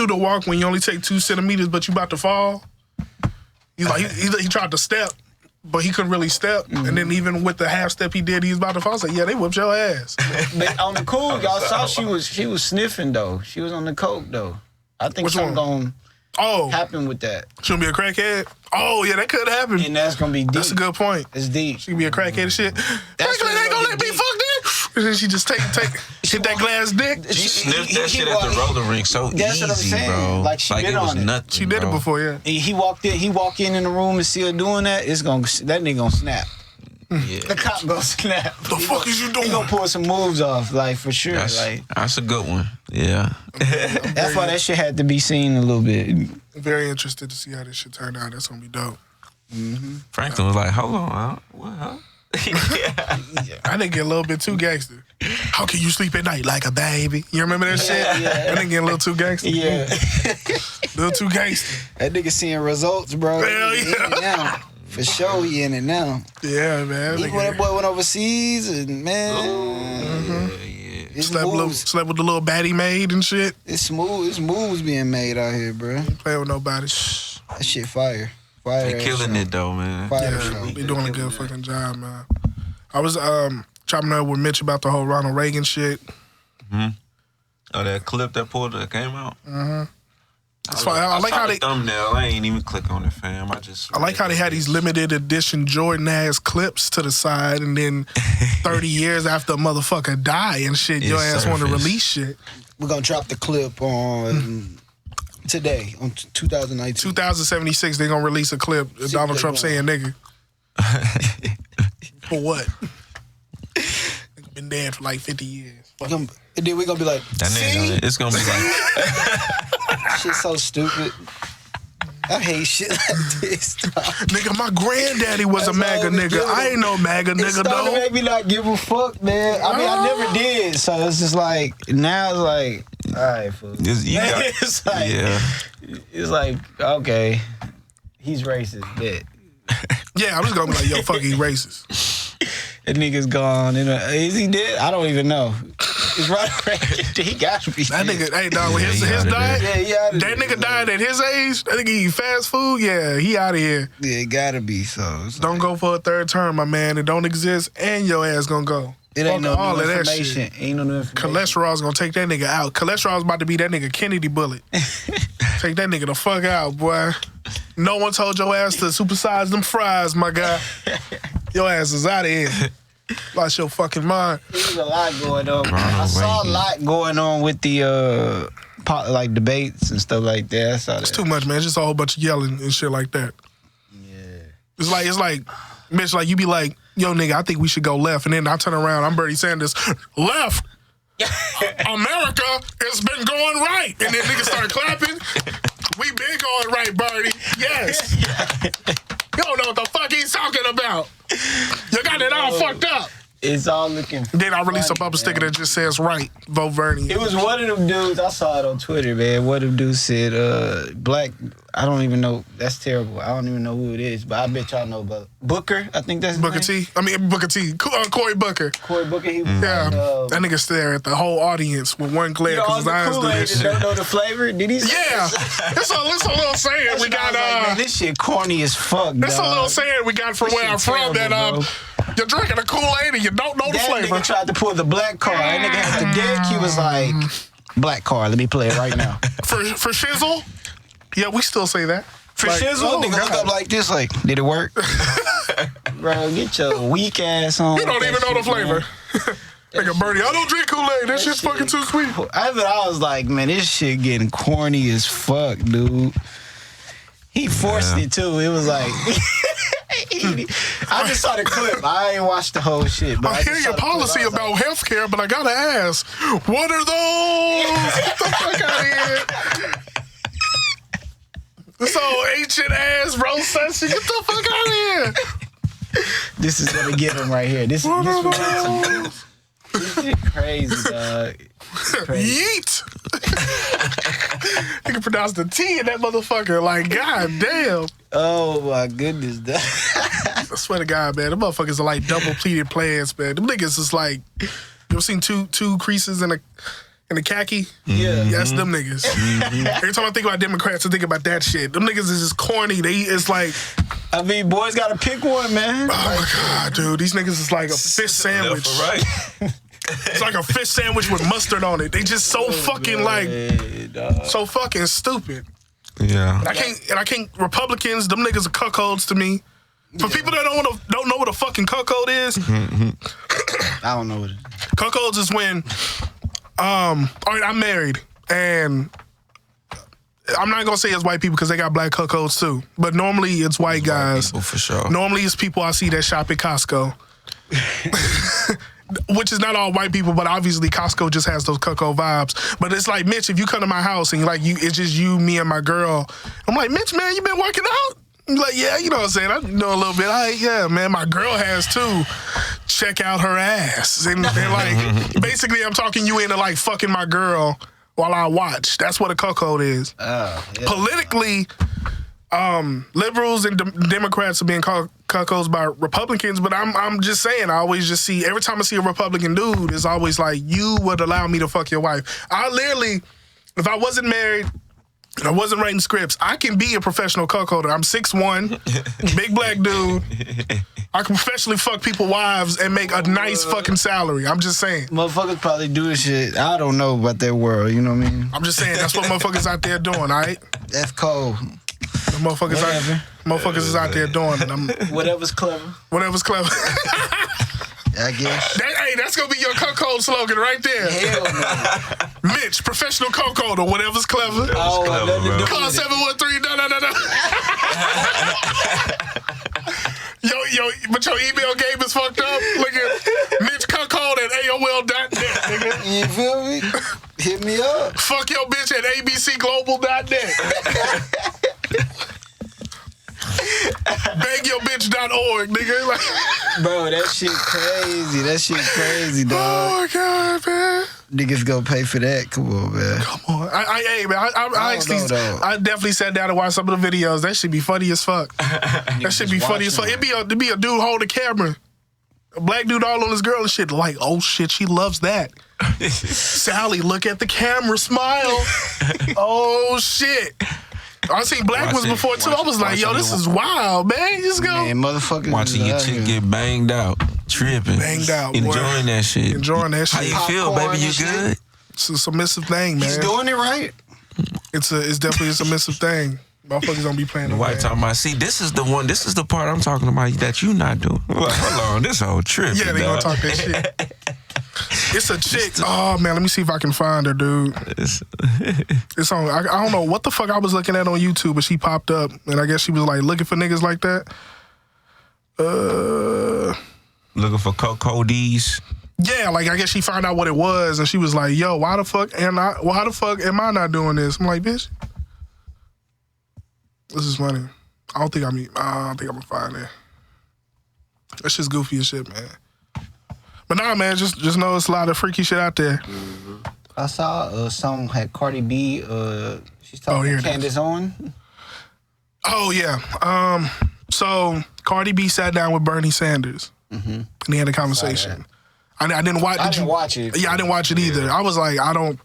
the walk, when you only take 2 centimeters, but you about to fall. He's like he tried to step, but he couldn't really step. And then even with the half step he did, he was about to fall. I was like, yeah, they whipped your ass. But on the cool, y'all saw she was sniffing though. She was on the coke though. I think Which something one? gonna Oh, happen with that, shouldn't be a crackhead. Oh yeah, that could happen. and that's gonna be deep. That's a good point. It's deep. She could be a crackhead and shit. That's Franklin what ain't gonna it let me be. fuck this. And then she just hit that glass dick. She sniffed that he shit at the walked- roller rink so That's easy, what I'm saying. bro. Like, she been it was on it. nothing. She did bro. it before, yeah. He walked in the room and see her doing that. That nigga gonna snap. Yeah. The cop gonna snap. The fuck is you He doing? gonna pull some moves off, like, for sure. That's a good one. Yeah. That's why that shit had to be seen a little bit. I'm very interested to see how this shit turn out. That's gonna be dope. Franklin was like, hold on, huh? What, huh? I didn't get a little bit too gangster. How can you sleep at night like a baby? You remember that shit? yeah. I didn't get a little too gangster. Yeah. A little too gangster. That nigga seeing results, bro. Hell He in yeah. it now. For sure, he in it now. Yeah, man. Even when that boy went overseas, and man, it's Slept with the little baddie maid and shit. It's smooth. It's moves being made out here, bro. Playing with nobody. That shit fire. Fire. They ass killing show. it though, man. Fire Yeah, show. they doing a good fucking job, man. I was chopping up with Mitch about the whole Ronald Reagan shit. Oh, that clip that came out? That's why I like how they thumbnail. I ain't even click on it, fam. I like how they had these limited edition Jordan ass clips to the side, and then 30 years after a motherfucker die and shit, your ass want to release shit. We're gonna drop the clip on today on 2019. 2076, they gonna release a clip of Donald Trump saying nigga. For what? Nigga been dead for like 50 years. And then we're gonna be like, that nigga, it's gonna be like shit's so stupid. I hate shit like this. Nigga, my granddaddy was a MAGA nigga. I ain't no MAGA nigga though. It make me not give a fuck, man. I mean, I never did. So it's just like now it's like, all right, fool. It's like, it's like, okay, he's racist. Bet. Yeah, I'm just gonna be like, yo, fuck, he racist. That nigga's gone. Is he dead? I don't even know. Is Ronald Reagan? He got to be that dead. nigga, hey, dog, when his died, that nigga there. died at his age. That nigga eat fast food. Yeah, he out of here. Yeah, it gotta be so. Don't go for a third term, my man. It don't exist, and your ass gonna go. It ain't no all new of that information. shit. Ain't no new information. Cholesterol's gonna take that nigga out. Cholesterol's about to be that nigga Kennedy bullet. Take that nigga the fuck out, boy. No one told your ass to supersize them fries, my guy. Your ass is out of here. Lost your fucking mind. There's a lot going on. I saw a lot going on with the like debates and stuff like that. It's too much, man. It's just a whole bunch of yelling and shit like that. Yeah. It's like, Mitch, like you be like, yo, nigga, I think we should go left. And then I turn around, I'm Bernie Sanders, left. America has been going right. And then niggas start clapping. We been going right, Bernie. Yes. You don't know what the fuck he's talking about. You got it all fucked up. It's all looking Then I release a bumper sticker that just says right. Vote Bernie. It was one of them dudes, I saw it on Twitter, man. One of them dudes said, black, I don't even know, that's terrible. I don't even know who it is, but I bet y'all know about Booker, I think that's his Booker name. T. I mean, Booker T. Cory Booker. Cory Booker, he was Yeah, like, that nigga stare at the whole audience with one glare you know, all because his the eyes do Kool-Aid that that shit. don't know the flavor. Did he say Yeah, it's a little saying we got. like, man, this shit corny as fuck, It's a dog. little saying we got from This where I'm shit from that terrible, bro. you're drinking a Kool-Aid and you don't know the That flavor. nigga tried to pull the black card. That nigga had the deck. He was like, black card. Let me play it right now. For shizzle, yeah, we still say that. For Like, shizzle, oh, nigga look God. up like this. Like, did it work? Bro, get your weak ass on. You don't even know the flavor. Nigga Bernie, I don't drink Kool-Aid. That shit's fucking too sweet. I was like, man, this shit getting corny as fuck, dude. He forced it too. It was like, I just saw the clip. I ain't watched the whole shit. But I hear your policy about healthcare, but I gotta ask, what are those? Get the fuck out of here. This old ancient ass roast session. Get the fuck out of here. This is gonna get him right here. This shit crazy, dog. Crazy. Yeet. You can pronounce the T in that motherfucker. Like, god damn. Oh my goodness, dog. I swear to God, man, the motherfuckers are like double pleated plans, man. Them niggas is like, you ever seen two creases in a khaki? Yeah. That's them niggas. Every time I think about Democrats, I think about that shit. Them niggas is just corny. It's like, I mean, boys gotta pick one, man. oh my God, dude. These niggas is like a fish sandwich. right. It's like a fish sandwich with mustard on it. They just so fucking like, so fucking stupid. Yeah. And I can't. Republicans, them niggas are cuckolds to me. For people that don't know what a fucking cuckold is, I don't know what it is. cuckolds is when, all right, I'm married and I'm not gonna say it's white people because they got black cuckolds too. But normally it's white guys. People for sure. Normally it's people I see that shop at Costco. Which is not all white people, but obviously Costco just has those cuckold vibes. But it's like, Mitch, if you come to my house and it's just you, me, and my girl, I'm like, Mitch, man, you been working out? I'm like, yeah, you know what I'm saying? I know a little bit. Yeah, man, my girl has too. Check out her ass. And like, basically I'm talking you into like fucking my girl while I watch. That's what a cuckold is. Yeah. Politically, liberals and Democrats are being called cuckolds by Republicans, but I'm just saying, I always just see, every time I see a Republican dude, it's always like, you would allow me to fuck your wife. I literally, if I wasn't married And I wasn't writing scripts. I can be a professional cuckolder. I'm 6'1", big black dude. I can professionally fuck people's wives and make a nice fucking salary. I'm just saying. Motherfuckers probably do this shit. I don't know about that world, you know what I mean? I'm just saying, that's what motherfuckers out there doing, all right? That's cold. The motherfuckers is out there doing it. Whatever's clever. Whatever's clever. I guess. That's going to be your cuckold slogan right there. Hell no. Mitch, professional cuckolder, whatever's clever. Oh, clever, nothing to bro. do Call with it. 713, But your email game is fucked up. Look at Mitch Cuckold at AOL.net, nigga. You feel me? Hit me up. Fuck your bitch at ABCglobal.net. Bangyourbitch.org, nigga. Like, Bro, that shit crazy. That shit crazy, dog. oh my God, man. Niggas gonna pay for that. Come on, man. Come on. Hey, man, I don't actually, know, though. I definitely sat down and watched some of the videos. That should be funny as fuck. That should be funny as fuck. It'd be a dude holding a camera. A black dude all on his girl and shit. Like, oh shit, she loves that. Sally, look at the camera, smile. Oh shit. I seen black ones before too. I was like, yo, this is wild, man. Just go. Man, motherfuckers. Watching your chick get banged out, tripping, Banged out, boy. enjoying that shit. Enjoying that How shit. you feel, Popcorn baby? You and shit. good? It's a submissive thing, man. He's doing it right. It's definitely a submissive thing. Motherfuckers don't be playing The no wife game. talking about, see, this is the part I'm talking about that you not doing. Like, hold on, this whole trip. Yeah, they gonna talk that shit. It's a chick. Oh man, let me see if I can find her, dude. It's on. I don't know what the fuck I was looking at on YouTube, but she popped up, and I guess she was like looking for niggas like that. Looking for Cuckolds. Yeah, like I guess she found out what it was, and she was like, "Yo, why the fuck am I not doing this?" I'm like, "Bitch, this is funny. I don't think I'm gonna find it. That's just goofy as shit, man. But nah, man, just know it's a lot of freaky shit out there. I saw some had Cardi B. She's talking here to it Candace Owen. Oh yeah. So Cardi B sat down with Bernie Sanders, and they had a conversation. I didn't watch. I didn't watch it. Yeah, I didn't watch it either. I was like, I don't.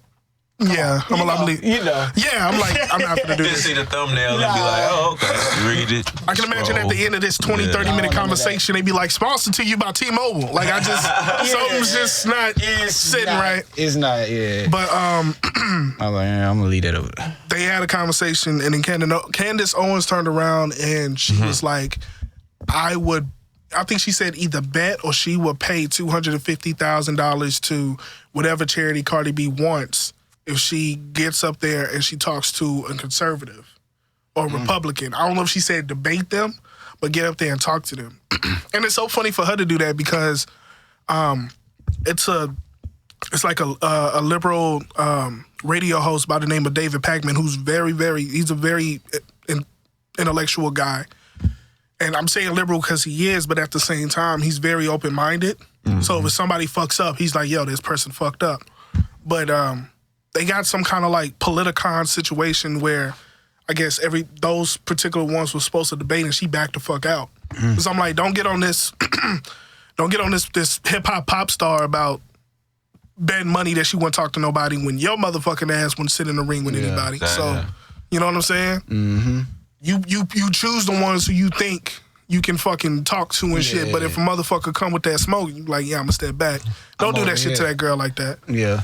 Yeah, I'm like, You know. yeah, I'm like, I'm not gonna do Just this. see the thumbnail and be like, oh, okay, read it. I can imagine at the end of this 20, 30-minute conversation, they'd be like, sponsored to you by T-Mobile. Like, I just, something's just not sitting right. It's not, yeah. But I'm like, yeah, I'm gonna leave that over there. they had a conversation, and then Candace Owens turned around, and she was like, I think she said either bet or she would pay $250,000 to whatever charity Cardi B wants if she gets up there and she talks to a conservative or Republican. I don't know if she said debate them, but get up there and talk to them. And it's so funny for her to do that because it's like a liberal radio host by the name of David Pakman, who's he's a very intellectual guy. And I'm saying liberal because he is, but at the same time, he's very open-minded. So if somebody fucks up, he's like, yo, this person fucked up. But they got some kind of like politicon situation where I guess those particular ones were supposed to debate, and she backed the fuck out. So I'm like, don't get on this this hip-hop pop star about betting money that she wouldn't talk to nobody when your motherfucking ass wouldn't sit in the ring with anybody. So, you know what I'm saying? Mm-hmm. You choose the ones who you think you can fucking talk to and shit. But if a motherfucker come with that smoke, you like, yeah, I'm gonna step back. Don't do that shit to that girl like that. Yeah.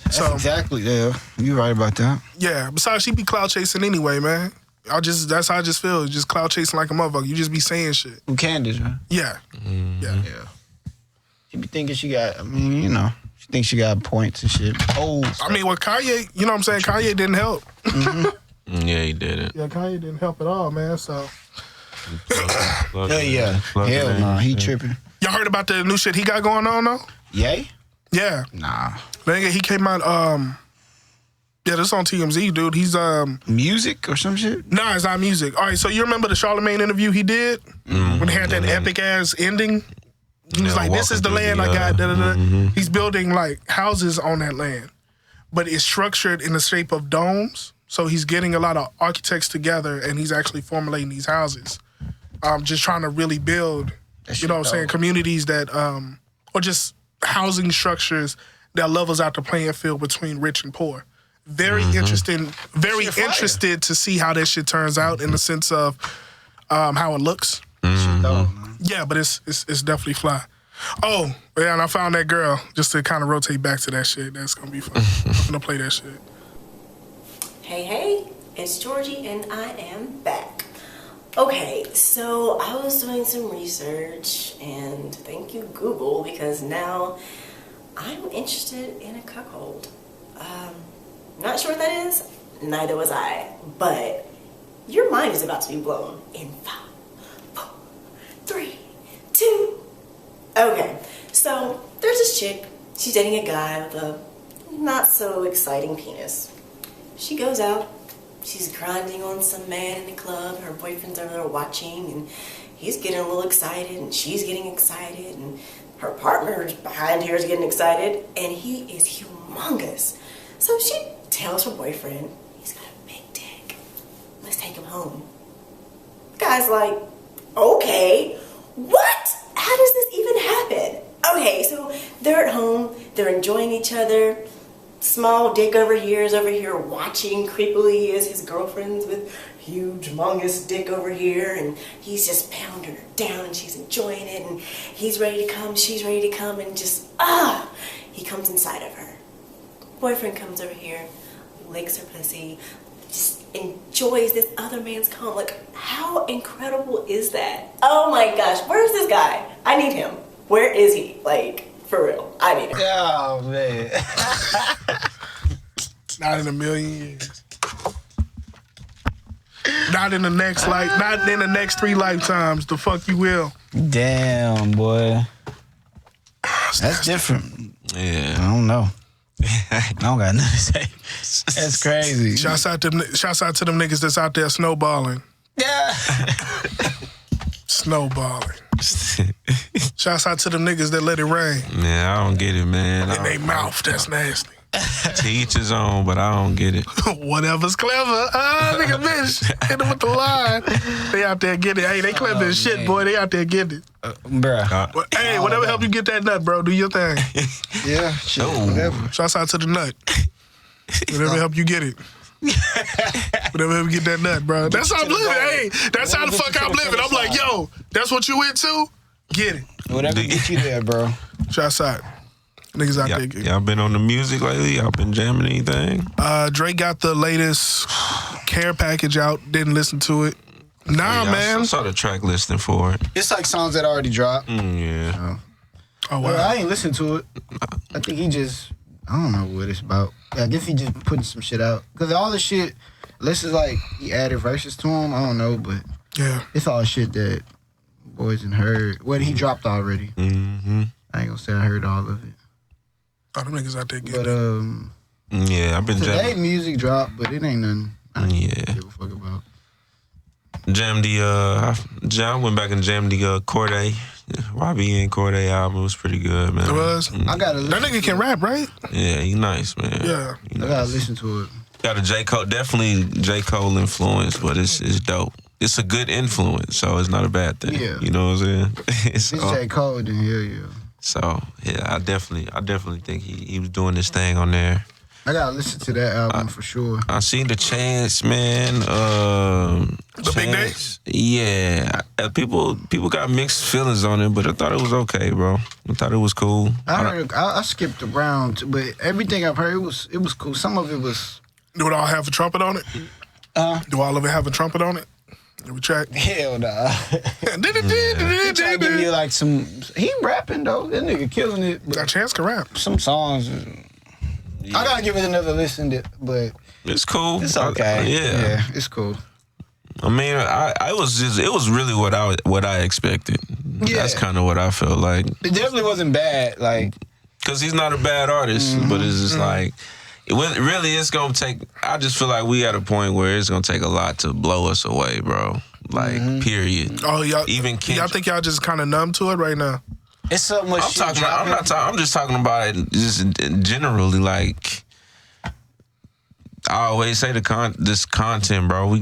That's exactly, yeah. You right about that. Yeah. Besides, she be cloud chasing anyway, man. That's how I just feel. Just cloud chasing like a motherfucker. You just be saying shit. Who Candace, right? Yeah. Yeah. She be thinking she got, she thinks she got points and shit. Oh. I mean, well, Kanye, you know what I'm saying? Kanye didn't help. Yeah, he didn't. Yeah, Kanye didn't help at all, man. So. Yeah. Hell no, he tripping. Y'all heard about the new shit he got going on, though? Yay? Yeah. Nah. Nigga, he came out, yeah, this on TMZ, dude. He's, Music or some shit? Nah, it's not music. All right, so you remember the Charlemagne interview he did? When he had that epic-ass ending? He was like, this is the land I got, da-da-da. He's building, like, houses on that land. But it's structured in the shape of domes. So he's getting a lot of architects together, and he's actually formulating these houses. Just trying to really build, you know what I'm saying, communities that, or just housing structures that levels out the playing field between rich and poor. very interested to see how that shit turns out in the sense of how it looks. Yeah, but it's definitely fly. Oh, yeah, and I found that girl just to kind of rotate back to that shit. That's gonna be fun. I'm gonna play that shit. Hey, it's Georgie and I am back. Okay, so I was doing some research and thank you Google because now I'm interested in a cuckold. Not sure what that is, neither was I, but your mind is about to be blown in 5, 4, 3, 2. Okay, so there's this chick, she's dating a guy with a not so exciting penis. She goes out, she's grinding on some man in the club, her boyfriend's over there watching, and he's getting a little excited, and she's getting excited, and her partner behind her is getting excited, and he is humongous. So she tells her boyfriend, he's got a big dick, let's take him home. The guy's like, okay, what? How does this even happen? Okay, so they're at home, they're enjoying each other. Small dick over here is over here watching creepily as his girlfriend's with huge, humongous dick over here, and he's just pounding her down, and she's enjoying it, and he's ready to come, she's ready to come, and just, he comes inside of her. Boyfriend comes over here, licks her pussy, just enjoys this other man's cum. Like, how incredible is that? Oh my gosh, where's this guy? I need him. Where is he? Like, for real, I need him. Oh, man. Not in a million years. Not in the next not in the next 3 lifetimes. The fuck you will. Damn, boy. That's different. Yeah. I don't know. I don't got nothing to say. That's crazy. Shouts out to them niggas that's out there snowballing. Yeah. Snowballing. Shouts out to them niggas that let it rain. Man, I don't get it, man. In their mouth, that's nasty. To each his own, but I don't get it. Whatever's clever. Nigga, bitch. Hit them with the line. They out there getting it. Hey, they clever as shit, boy. They out there getting it. Bruh. Well, hey, whatever help you get that nut, bro. Do your thing. Yeah, shit, whatever. Shouts out to the nut. Whatever help you get it. Whatever help you get that nut, bro. That's how I'm living. Hey, that's how the fuck I'm living. I'm like, yo, that's what you into? Get it. Whatever get you there, bro. Shouts out. Niggas out there. Y'all been on the music lately? Y'all been jamming anything? Drake got the latest care package out. Didn't listen to it. Nah, man. I saw the track listing for it. It's like songs that already dropped. Yeah. Oh, wow. Well, I ain't listened to it. I think he just, I don't know what it's about. I guess he just putting some shit out. Because all the shit, unless it's like he added verses to him, I don't know, but yeah, it's all shit that boys ain't heard. Well, he dropped already. Mm-hmm. I ain't gonna say I heard all of it. Oh, them niggas out there getting it. Yeah, I've been today jamming. Music dropped, but it ain't nothing I give a fuck about. Jammed the, I went back and jammed the Corday. YBN Corday album. It was pretty good, man. It was? I gotta listen. That nigga can rap, right? Yeah, he nice, man. Yeah. He nice. I gotta listen to it. Got a J. Cole, definitely J. Cole influence, but it's dope. It's a good influence, so it's not a bad thing. Yeah. You know what I'm saying? It's J. Cole, then yeah. So yeah, I definitely think he was doing this thing on there. I gotta listen to that album for sure. I seen the Chance, man. The Big Days? Yeah. People got mixed feelings on it, but I thought it was okay, bro. I thought it was cool. I skipped around, but everything I've heard, it was cool. Some of it was. Do it all have a trumpet on it? Do all of it have a trumpet on it? Every track? Hell nah. He trying to give you like some. He rapping though. That nigga killing it. That Chance can rap. Some songs. Yeah. I gotta give it another listen, but it's cool. It's okay. Yeah, it's cool. I mean, it was really what I expected. Yeah. That's kind of what I felt like. It definitely wasn't bad, like, because he's not a bad artist, but it's just like, it's gonna take. I just feel like we at a point where it's gonna take a lot to blow us away, bro. Like, period. Oh, y'all. Even Kendrick. Y'all think y'all just kind of numb to it right now? It's so much. I'm just talking about it just generally. Like, I always say this content, bro. We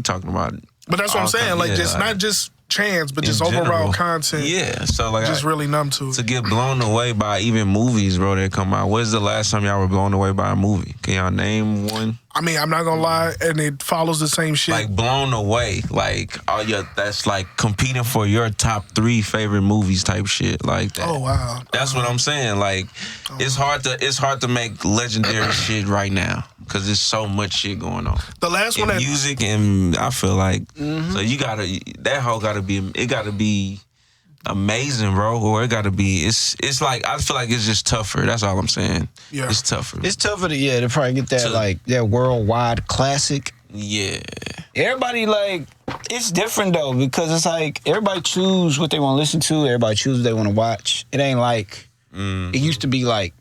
talking about. But that's what I'm saying. Like, just not just chance, but In just overall general. content. Yeah, so like Just really numb to it. to get blown away by even movies, bro, that come out. When's the last time y'all were blown away by a movie? Can y'all name one? I mean, I'm not gonna lie, and it follows the same shit. Like blown away, like that's like competing for your top 3 favorite movies type shit, like that. Oh wow. That's what I'm saying. Like, it's hard to make legendary shit right now because there's so much shit going on. The last In one that music, and I feel like so you gotta be amazing, bro, or it gotta be it's like I feel like it's just tougher. That's all I'm saying. Yeah. It's tougher. It's tougher to probably get that that worldwide classic. Yeah. Everybody it's different though because it's like everybody choose what they want to listen to. Everybody choose what they want to watch. It ain't like it used to be like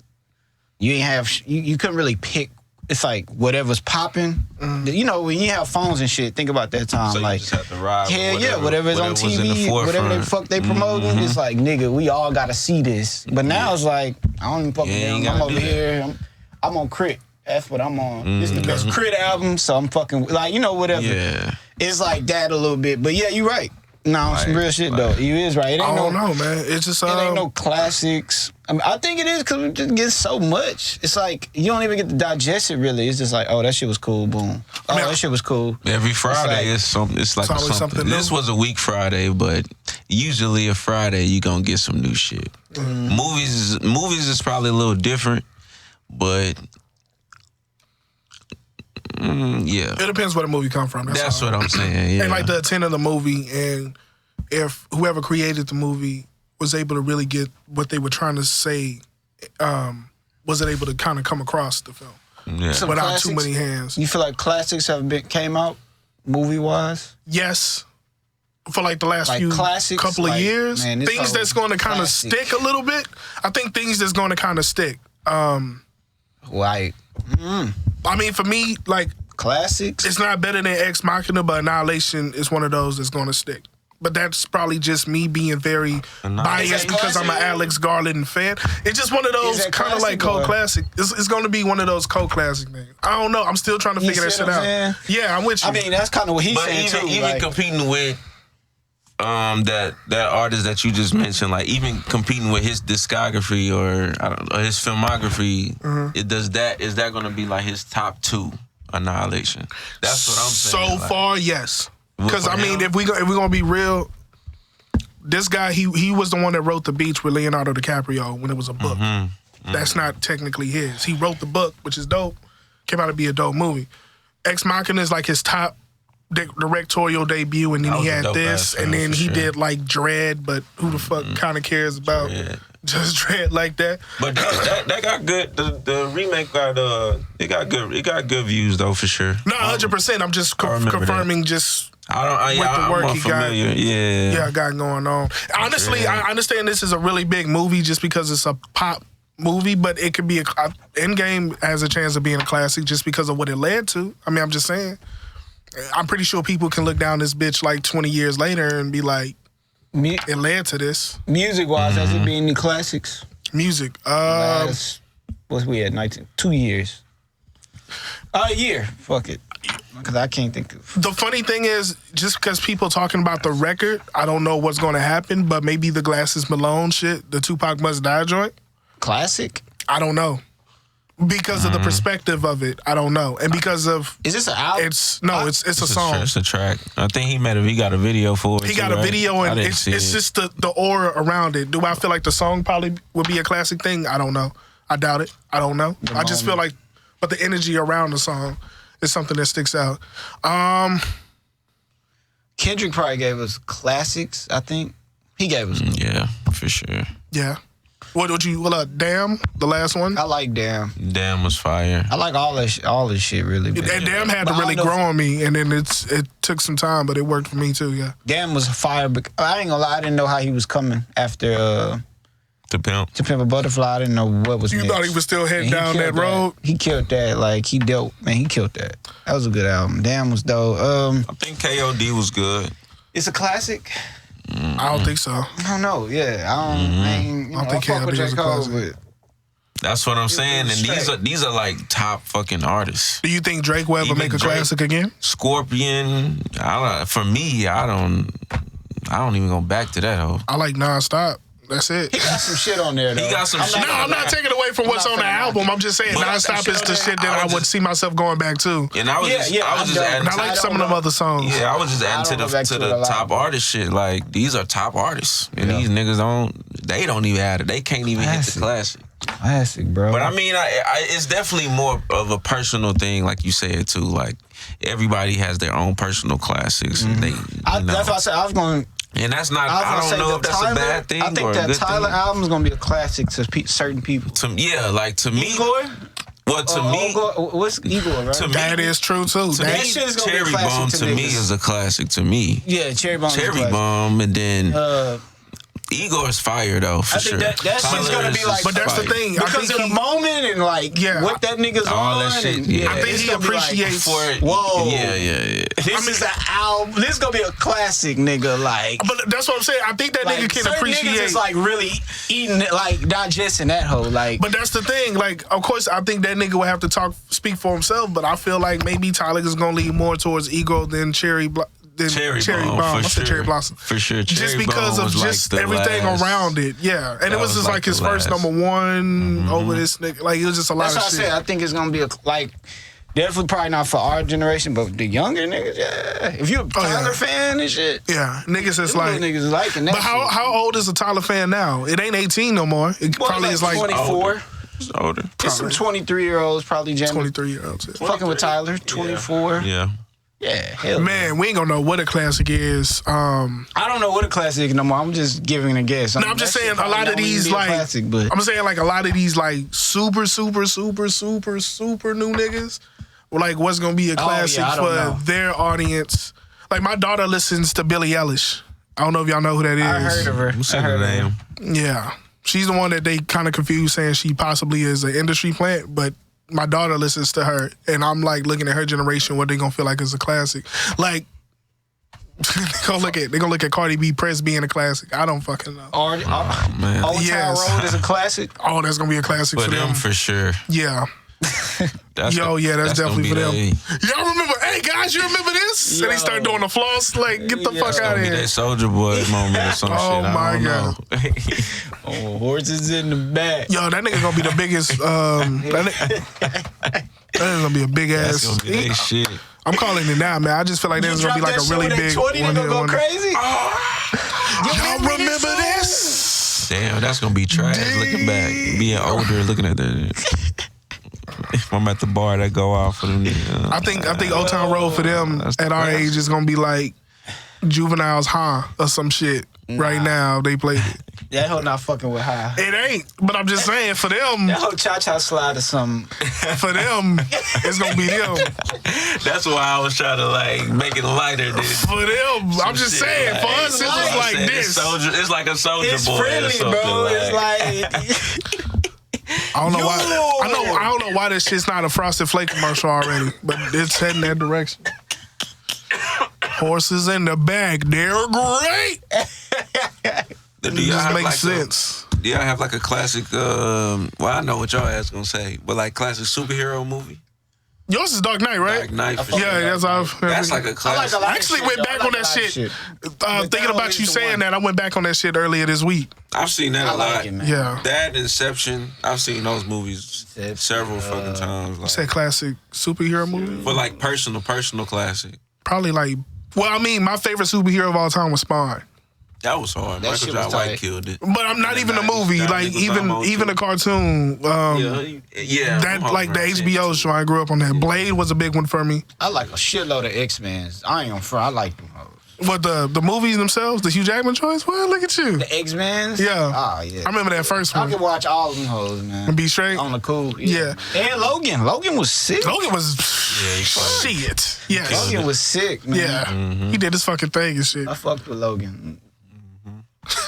you couldn't really pick. It's like whatever's popping. You know, when you have phones and shit, think about that time. So like, you just have to ride with whatever's on was in the TV, whatever they forefront. they promoting, it's like, nigga, we all gotta see this. But now it's like, I don't even fucking Yeah, you know. I'm gotta over do that. here. I'm on Crit. That's what I'm on. This is the best Crit album, so I'm fucking, like, you know, whatever. Yeah. It's like that a little bit. But yeah, you right. No, some real shit, though. You is right. It ain't I don't know, man. It's just It ain't no classics. I mean, I think it is because we just get so much. It's like you don't even get to digest it. Really, it's just like, oh, that shit was cool. Boom. Oh, that shit was cool. Every Friday like- it's something. It's like always something. something This new. was a week Friday, but usually a Friday you gonna get some new shit. Movies is probably a little different, but yeah, it depends where the movie come from. that's all. what I'm saying. Yeah, And like the intent of the movie, and if whoever created the movie was able to really get what they were trying to say, was it able to kind of come across the film yeah. So- without too classics? many hands? You feel like classics came out movie wise? Yes. For like the last Like few classics, couple of like, years, man, this things whole that's going to kind of classic. stick a little bit. I think things that's going to kind of stick. Like I mean, for me, like classics. it's not better than Ex Machina, but Annihilation is one of those that's going to stick. But that's probably just me being very biased Is that because I'm an classic? Alex Garland fan. It's just one of those that kind of like classic, cult or- classic. It's going to be one of those cult classic things. I don't know. I'm still trying to figure that see shit what I'm out. saying? Yeah, I'm with you. I mean, that's kind of what he's But saying too. even like, competing with that artist that you just mentioned, like even competing with his discography or I don't know, his filmography, is that gonna be like his top 2 Annihilation? That's what I'm saying. So like, far, yes. Because for I mean, him? if we're gonna be real, this guy he was the one that wrote The Beach with Leonardo DiCaprio when it was a book. That's not technically his. He wrote the book, which is dope. Came out to be a dope movie. Ex Machina is like his top directorial debut, and then That he was a had dope this, ass and film then for he sure. did like Dread, but who the fuck kind of cares about Dread. just Dread like that? But that got good. The remake got it got good views though for sure. No, 100%. I'm just remember confirming just I'm work more he got. familiar. Yeah. I got going on. Honestly, Yeah. I understand this is a really big movie just because it's a pop movie, but it could be Endgame has a chance of being a classic just because of what it led to. I mean, I'm just saying. I'm pretty sure people can look down this bitch like 20 years later and be like, it led to this. music wise, has it been any classics? Music. Last, what's we at? 2 years. A year. Fuck it. Because I can't think of. The funny thing is, just because people talking about the record, I don't know what's going to happen, but maybe the Glasses Malone shit, the Tupac Must Die joint, Classic? I don't know. Because of the perspective of it, I don't know. And because of Is this an album? it's a song. It's a track. I think he got a video for it. He too, got a right? video, I and didn't it's see it. just the aura around it. Do I feel like the song probably would be a classic thing? I don't know. I doubt it. I don't know. I just feel like, but the energy around the song is something that sticks out. Kendrick probably gave us classics, I think. He gave us. Yeah, for sure. Yeah. What would you? Damn, the last one. I like Damn. Damn was fire. I like all this shit really. man. And Damn had to But I really don't know grow on me, and then it took some time, but it worked for me too. Yeah. Damn was fire. But I ain't gonna lie, I didn't know how he was coming after To Pimp. To Pimp a Butterfly. I didn't know what was You next. thought he was still heading And he down killed that road? He killed that. Like he killed that. That was a good album. Damn was dope. I think KOD was good. It's a classic. I don't think so. I don't know. Yeah, I don't think KLD fuck with J. was a Cole, classic. but That's what I'm saying. And straight. these are like top fucking artists. Do you think Drake will ever Even make a Drake. classic again? Scorpion. For me, I I don't even go back to that hoe. I like nonstop. That's it. He got some shit on there, though. He got some shit. No, I'm not taking away from what's on the album. I'm just saying But nonstop is the shit that I would see myself going back to. And I was just adding. And I like some of them other songs. Yeah, I was just adding to the top artist shit. Like, these are top artists. And these niggas don't even have it. They can't even hit the classic. Classic, bro. But I mean, it's definitely more of a personal thing, like you said, too. Like, everybody has their own personal classics. And that's why I said I was going... And that's not, I don't know if that's a bad thing or a good thing. I think that Tyler album is going to be a classic to certain people. To me... Igor? Well, to me... What's Igor, right? That is true, too. That shit is going to be a Cherry classic Bomb to me is a classic to me. Yeah, Cherry Bomb Cherry Bomb, and then... Igor's fire though, for sure. That shit's gonna be like, but that's the thing. Because of the moment and like what that nigga's all on. That shit, I think he appreciates for it. Whoa, yeah. This is an album. This is gonna be a classic, nigga. Like, but that's what I'm saying. I think that nigga can appreciate. Niggas is like really eating it, like digesting that hoe. Like, but that's the thing. Like, of course, I think that nigga would have to speak for himself. But I feel like maybe Tyler is gonna lean more towards Ego than Cherry Bomb. I said Cherry Blossom. For sure. Just because of just everything around it. Yeah. And it was just like his first number one over this nigga. Like, it was just a lot of shit. That's what I said. I think it's going to be definitely probably not for our generation, but the younger niggas, yeah. If you're a Tyler fan and shit. Yeah. Niggas is like. Niggas liking that. But how old is a Tyler fan now? It ain't 18 no more. It probably is like 24. It's older. It's some 23-year-olds probably jamming. 23-year-olds. Fucking with Tyler. 24. Yeah. Yeah, hell man, we ain't gonna know what a classic is. I don't know what a classic no more. I'm just giving a guess. I'm just saying a lot of these like classic, but I'm saying like a lot of these like super new niggas. Like what's gonna be a classic for their audience? Like my daughter listens to Billie Eilish. I don't know if y'all know who that is. I heard of her. I heard of name. Yeah, she's the one that they kind of confused, saying she possibly is an industry plant, but. My daughter listens to her, and I'm like looking at her generation, what they gonna feel like is a classic. Like they gonna look at Cardi B Press being a classic. I don't fucking know. Man. Old Town Road is a classic. Oh, that's gonna be a classic for them for sure. Yeah. That's definitely for them. Y'all remember? Hey guys, you remember this? And he started doing the floss. Like, get the fuck out of here. That Soulja Boy moment or some shit. Oh my god. Horses in the back. Yo, that nigga gonna be the biggest. That nigga gonna be a big ass. That's gonna be shit. I'm calling it now, man. I just feel like there's gonna be like a really big 20 one. Go crazy. Y'all remember this? Damn, that's gonna be trash. Looking back, being older, looking at that. If I'm at the bar, that go off for them. I think Old Town Road for them at our age is gonna be like Juvenile's or some shit. Right now, they played it. That hoe not fucking with high. It ain't, but I'm just saying for them. That hoe cha-cha slide or something. For them, it's gonna be them. That's why I was trying to like make it lighter. For them, I'm just saying. For us, it was like this. It's like a Soulja Boy. It's friendly, bro. It's like. I don't know why. I don't know why this shit's not a Frosted Flake commercial already, but it's heading that direction. Horses in the back, they're great. It just makes sense. Do y'all have like a classic? Well, I know what y'all ass gonna say, but like classic superhero movie. Yours is Dark Knight, right? Dark Knight. Yeah, that's like a classic. I actually went back on that shit. Thinking about you saying that, I went back on that shit earlier this week. I've seen that a lot. Yeah. That Inception. I've seen those movies several fucking times. You said classic superhero movie? But like personal classic. Probably like. Well, I mean, my favorite superhero of all time was Spawn. That was hard. Michael J. White killed it. But I'm not even a movie. Like even a cartoon. Yeah. That like the HBO show. I grew up on that. Blade was a big one for me. I like a shitload of X-Men. I ain't on front. I like them hoes. What the movies themselves? The Hugh Jackman choice? Well, look at you. The X-Men? Yeah. Oh yeah. I remember that first one. I could watch all of them hoes, man. And be straight? On the cool. Yeah. And Logan. Logan was sick. Logan was shit. Yes. Logan was sick, man. Yeah. He did his fucking thing and shit. I fucked with Logan.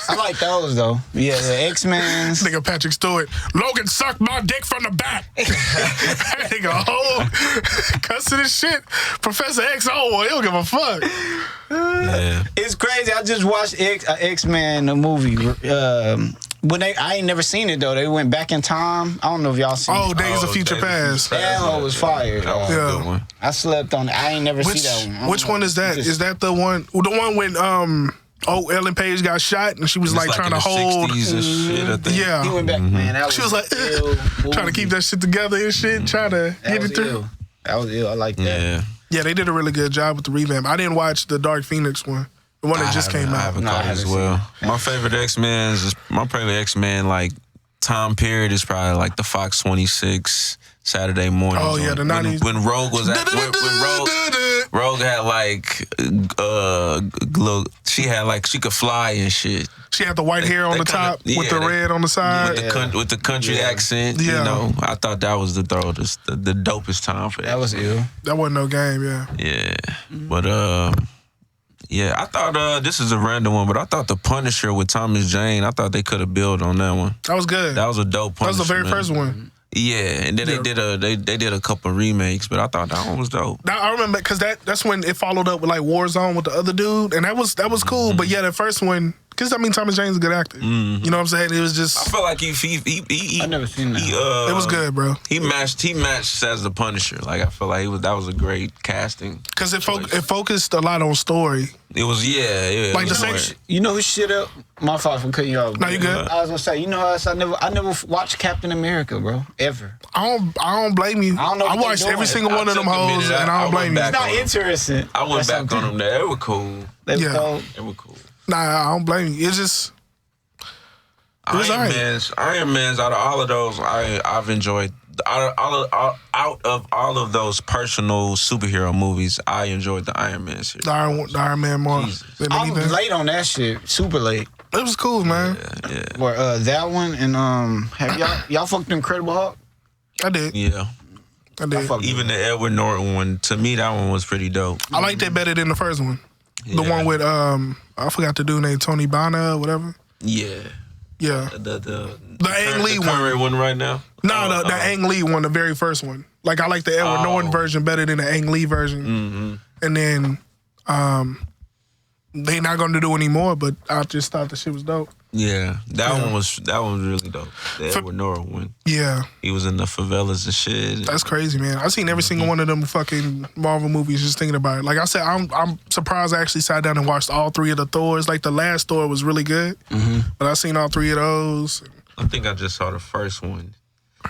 I like those though. Yeah, the X-Men. Nigga Patrick Stewart. Logan sucked my dick from the back. That nigga cussing his shit. Professor X, he don't give a fuck. Yeah. It's crazy. I just watched X-Men movie. I ain't never seen it though. They went back in time. I don't know if y'all seen it. Days of Future Past. That one was fire. That was a good one. I slept on it. I ain't never seen that one. Which one is that? Is that the one? The one when Ellen Page got shot and she was It's like trying in to the hold. 60s and shit, I think. Yeah. He went back, man. That was She was like, ill trying to keep that shit together and shit, trying to That get was it through. ill. That was ill. I like that. Yeah. Yeah, they did a really good job with the revamp. I didn't watch the Dark Phoenix one, the one that just came I out. haven't No, I caught it as haven't well. seen My favorite X-Men, like, time period is probably like the Fox 26 Saturday morning. Oh, yeah, the 90s. When Rogue was at, when Rogue had like, she had like, she could fly and shit. She had the white hair on they the kinda- top with yeah, the red on the side. With the country accent, Yeah. you know, I thought that was the dopest time for That was ill. That wasn't no game, yeah. Yeah, but yeah, I thought this is a random one, but I thought the Punisher with Thomas Jane, I thought they could have built on that one. That was good. That was a dope That Punisher. was the very man. first one. Yeah, and then they did a couple remakes, but I thought that one was dope. I remember because that's when it followed up with like Warzone with the other dude, and that was cool. But yeah, the first one, because I mean Thomas Jane's a good actor. You know what I'm saying? It was just I feel like he I never seen that. it was good, bro. He matched as the Punisher. Like I feel like that was a great casting. Because it focused a lot on story. It was yeah. Like it the was same great. You know who shit up? My fault for cutting you off. No, you good. I was gonna say, you know how I never watched Captain America, bro. Ever. I don't blame you. I don't know what I they watched doing. every single I one of them took a hoes, minute. and I I don't blame went you. back Not on 'em. interesting. I went That's back on something. them. They were cool. They were Yeah. cold. They were cool. Nah, I don't blame you. It's just was Iron alright. Man's out of all of those, I've enjoyed. Out of all of those personal superhero movies, I enjoyed the Iron Man series. the Iron Man more Jesus. than I'm anything. late on that shit. Super late. It was cool, man. Yeah, Where that one and have y'all fucked Incredible Hulk? I did. yeah. I did. fuck- Even the Edward Norton one, to me, that one was pretty dope. I liked that better than the first one. The Yeah. one with I forgot the dude named Tony Bonner or whatever. Yeah. Yeah. The Ang Lee one. current one right now. No, the Ang Lee one, the very first one. Like I like the Edward Norton version better than the Ang Lee version. Mm-hmm. And then they not gonna do any more, but I just thought the shit was dope. Yeah, that one was really dope. The Edward Norton one. Yeah, He was in the favelas and shit. that's crazy, man. I've seen every single one of them fucking Marvel movies just thinking about it. Like I said, I'm surprised I actually sat down and watched all three of the Thors. Like the last Thor was really good, but I've seen all three of those. I think I just saw the first one.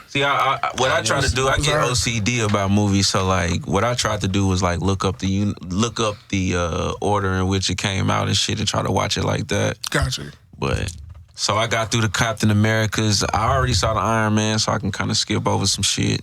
See, what I try to do, I get OCD about movies. So like, what I tried to do was like look up the order in which it came out and shit, and try to watch it like that. Gotcha. But so I got through the Captain Americas. I already saw the Iron Man, so I can kind of skip over some shit.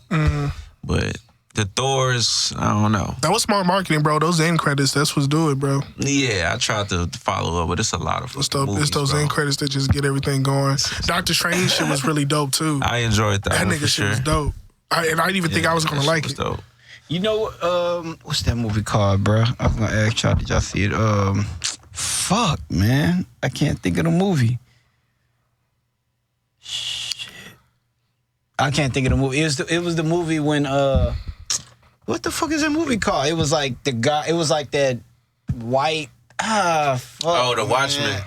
But the Thors, I don't know. That was smart marketing, bro. Those end credits, that's what's do it, bro. Yeah, I tried to follow up, but it's a lot of It's movies, those bro. end credits that just get everything going. Doctor Strange shit was really dope too. I enjoyed that That one nigga for shit sure. was dope. I didn't even think I was gonna that like shit it. was dope. You know, what's that movie called, bro? I'm gonna ask y'all. Did y'all see it? Fuck, man. I can't think of the movie. Shit. I can't think of the movie. It was the movie when what the fuck is that movie called? It was like the guy. It was like that white. Fuck. Oh, The man. Watchmen.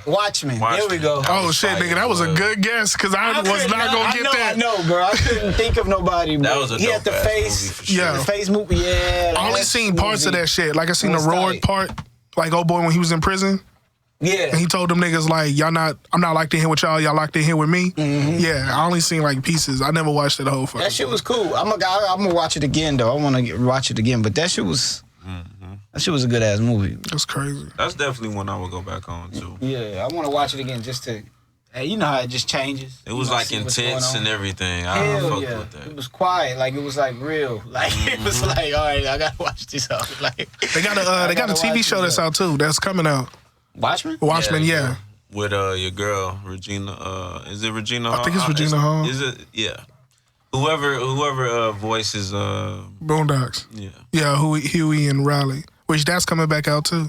Watchmen. There we go. Oh shit, nigga, that was a good guess because I was not gonna get that. I know, bro. I couldn't think of nobody. Bro. That was a He had the dope-ass face. movie for sure. Yeah. The face movie. Yeah. I only that seen parts of movie. that shit. Like I seen the Was roared tight. part. Like oh boy when he was in prison Yeah. and he told them niggas like I'm not locked in here with y'all locked in here with me. Yeah, I only seen like pieces. I never watched it the whole fucking. That shit was cool. I'm gonna watch it again though. I want to watch it again. But that shit was a good ass movie. That's crazy. That's definitely one I would go back on too. Yeah, I want to watch it again just to. Hey, you know how it just changes. It was You know, like see what's intense going on. and everything. I Hell fucked yeah. with that. It was quiet. Like it was like real. Like it was like all right. I gotta watch this out. Like They got a TV show that's out too. That's coming out. Watchmen. Watchmen, yeah. With your girl Regina. Is it Regina? I think it's Regina Hall. Is it? Yeah. Whoever voices. Boondocks. Yeah. Yeah, Huey and Riley. Which that's coming back out too.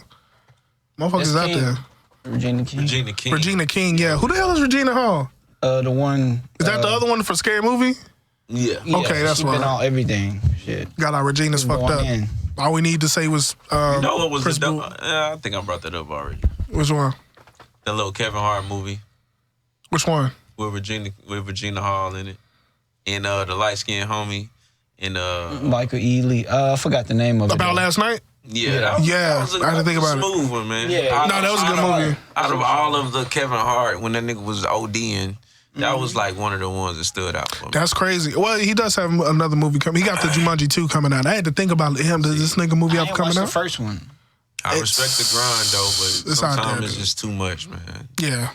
Motherfuckers That's out King. there. Regina King. Regina King. Regina King, yeah. Who the hell is Regina Hall? The one. Is that the other one for Scary Movie? Yeah. Yeah, Okay, that's she been right. on everything. Shit. Got our Regina's fucked Going up. in. All we need to say was You know what was Chris the? Booth. I think I brought that up already. Which one? That little Kevin Hart movie Which one? with Regina Hall in it, and the light skinned homie, and Michael Ealy. I forgot the name of it. About though. last night? Yeah, that was I had to think about it. Smooth one, man. Yeah. No, that was a good movie. Out of all of the Kevin Hart, when that nigga was ODing, that was like one of the ones that stood out for me. That's crazy. Well, he does have another movie coming. He got the Jumanji 2 coming out. I had to think about him. Does this nigga movie have coming out? The first one. I respect the grind though, but it's out sometimes there, it's just too much, man. Yeah.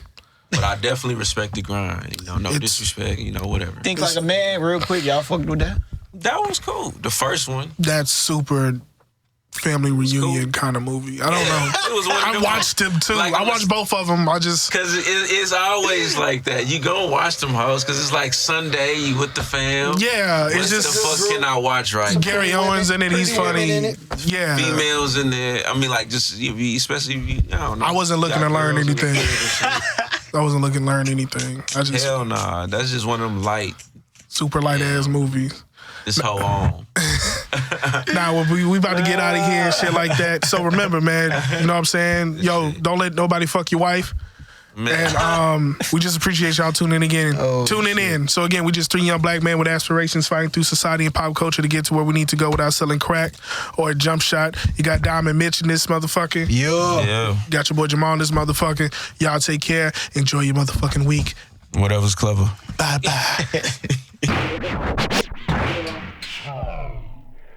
But I definitely respect the grind. You know, no disrespect. You know, whatever. Think Like a Man, real quick. Y'all fucked with that? That was cool. The first one. That's super family reunion kind of movie. I don't know. It was one of I them watched them too. like, I watched both of them. I just Cause it's always like that. You go watch them hoes, cause it's like Sunday, you with the fam. yeah. What It's the just fuck can I watch right? Gary Owens in it. He's funny. Yeah. Females in there. I mean, like just especially if you. I don't know. I wasn't looking to got learn girls in the anything. crib and shit. I wasn't looking to learn anything. I just Hell nah. That's just one of them light. super light ass movies. This hoe on. Nah, we about to get out of here and shit like that. So remember, man, you know what I'm saying? Yo, don't let nobody fuck your wife. Man. And we just appreciate y'all tuning in. So again, we just 3 young black men with aspirations fighting through society and pop culture to get to where we need to go without selling crack or a jump shot. You got Diamond Mitch in this motherfucker. Yeah. You got your boy Jamal in this motherfucker. Y'all take care. Enjoy your motherfucking week. Whatever's clever. Bye-bye.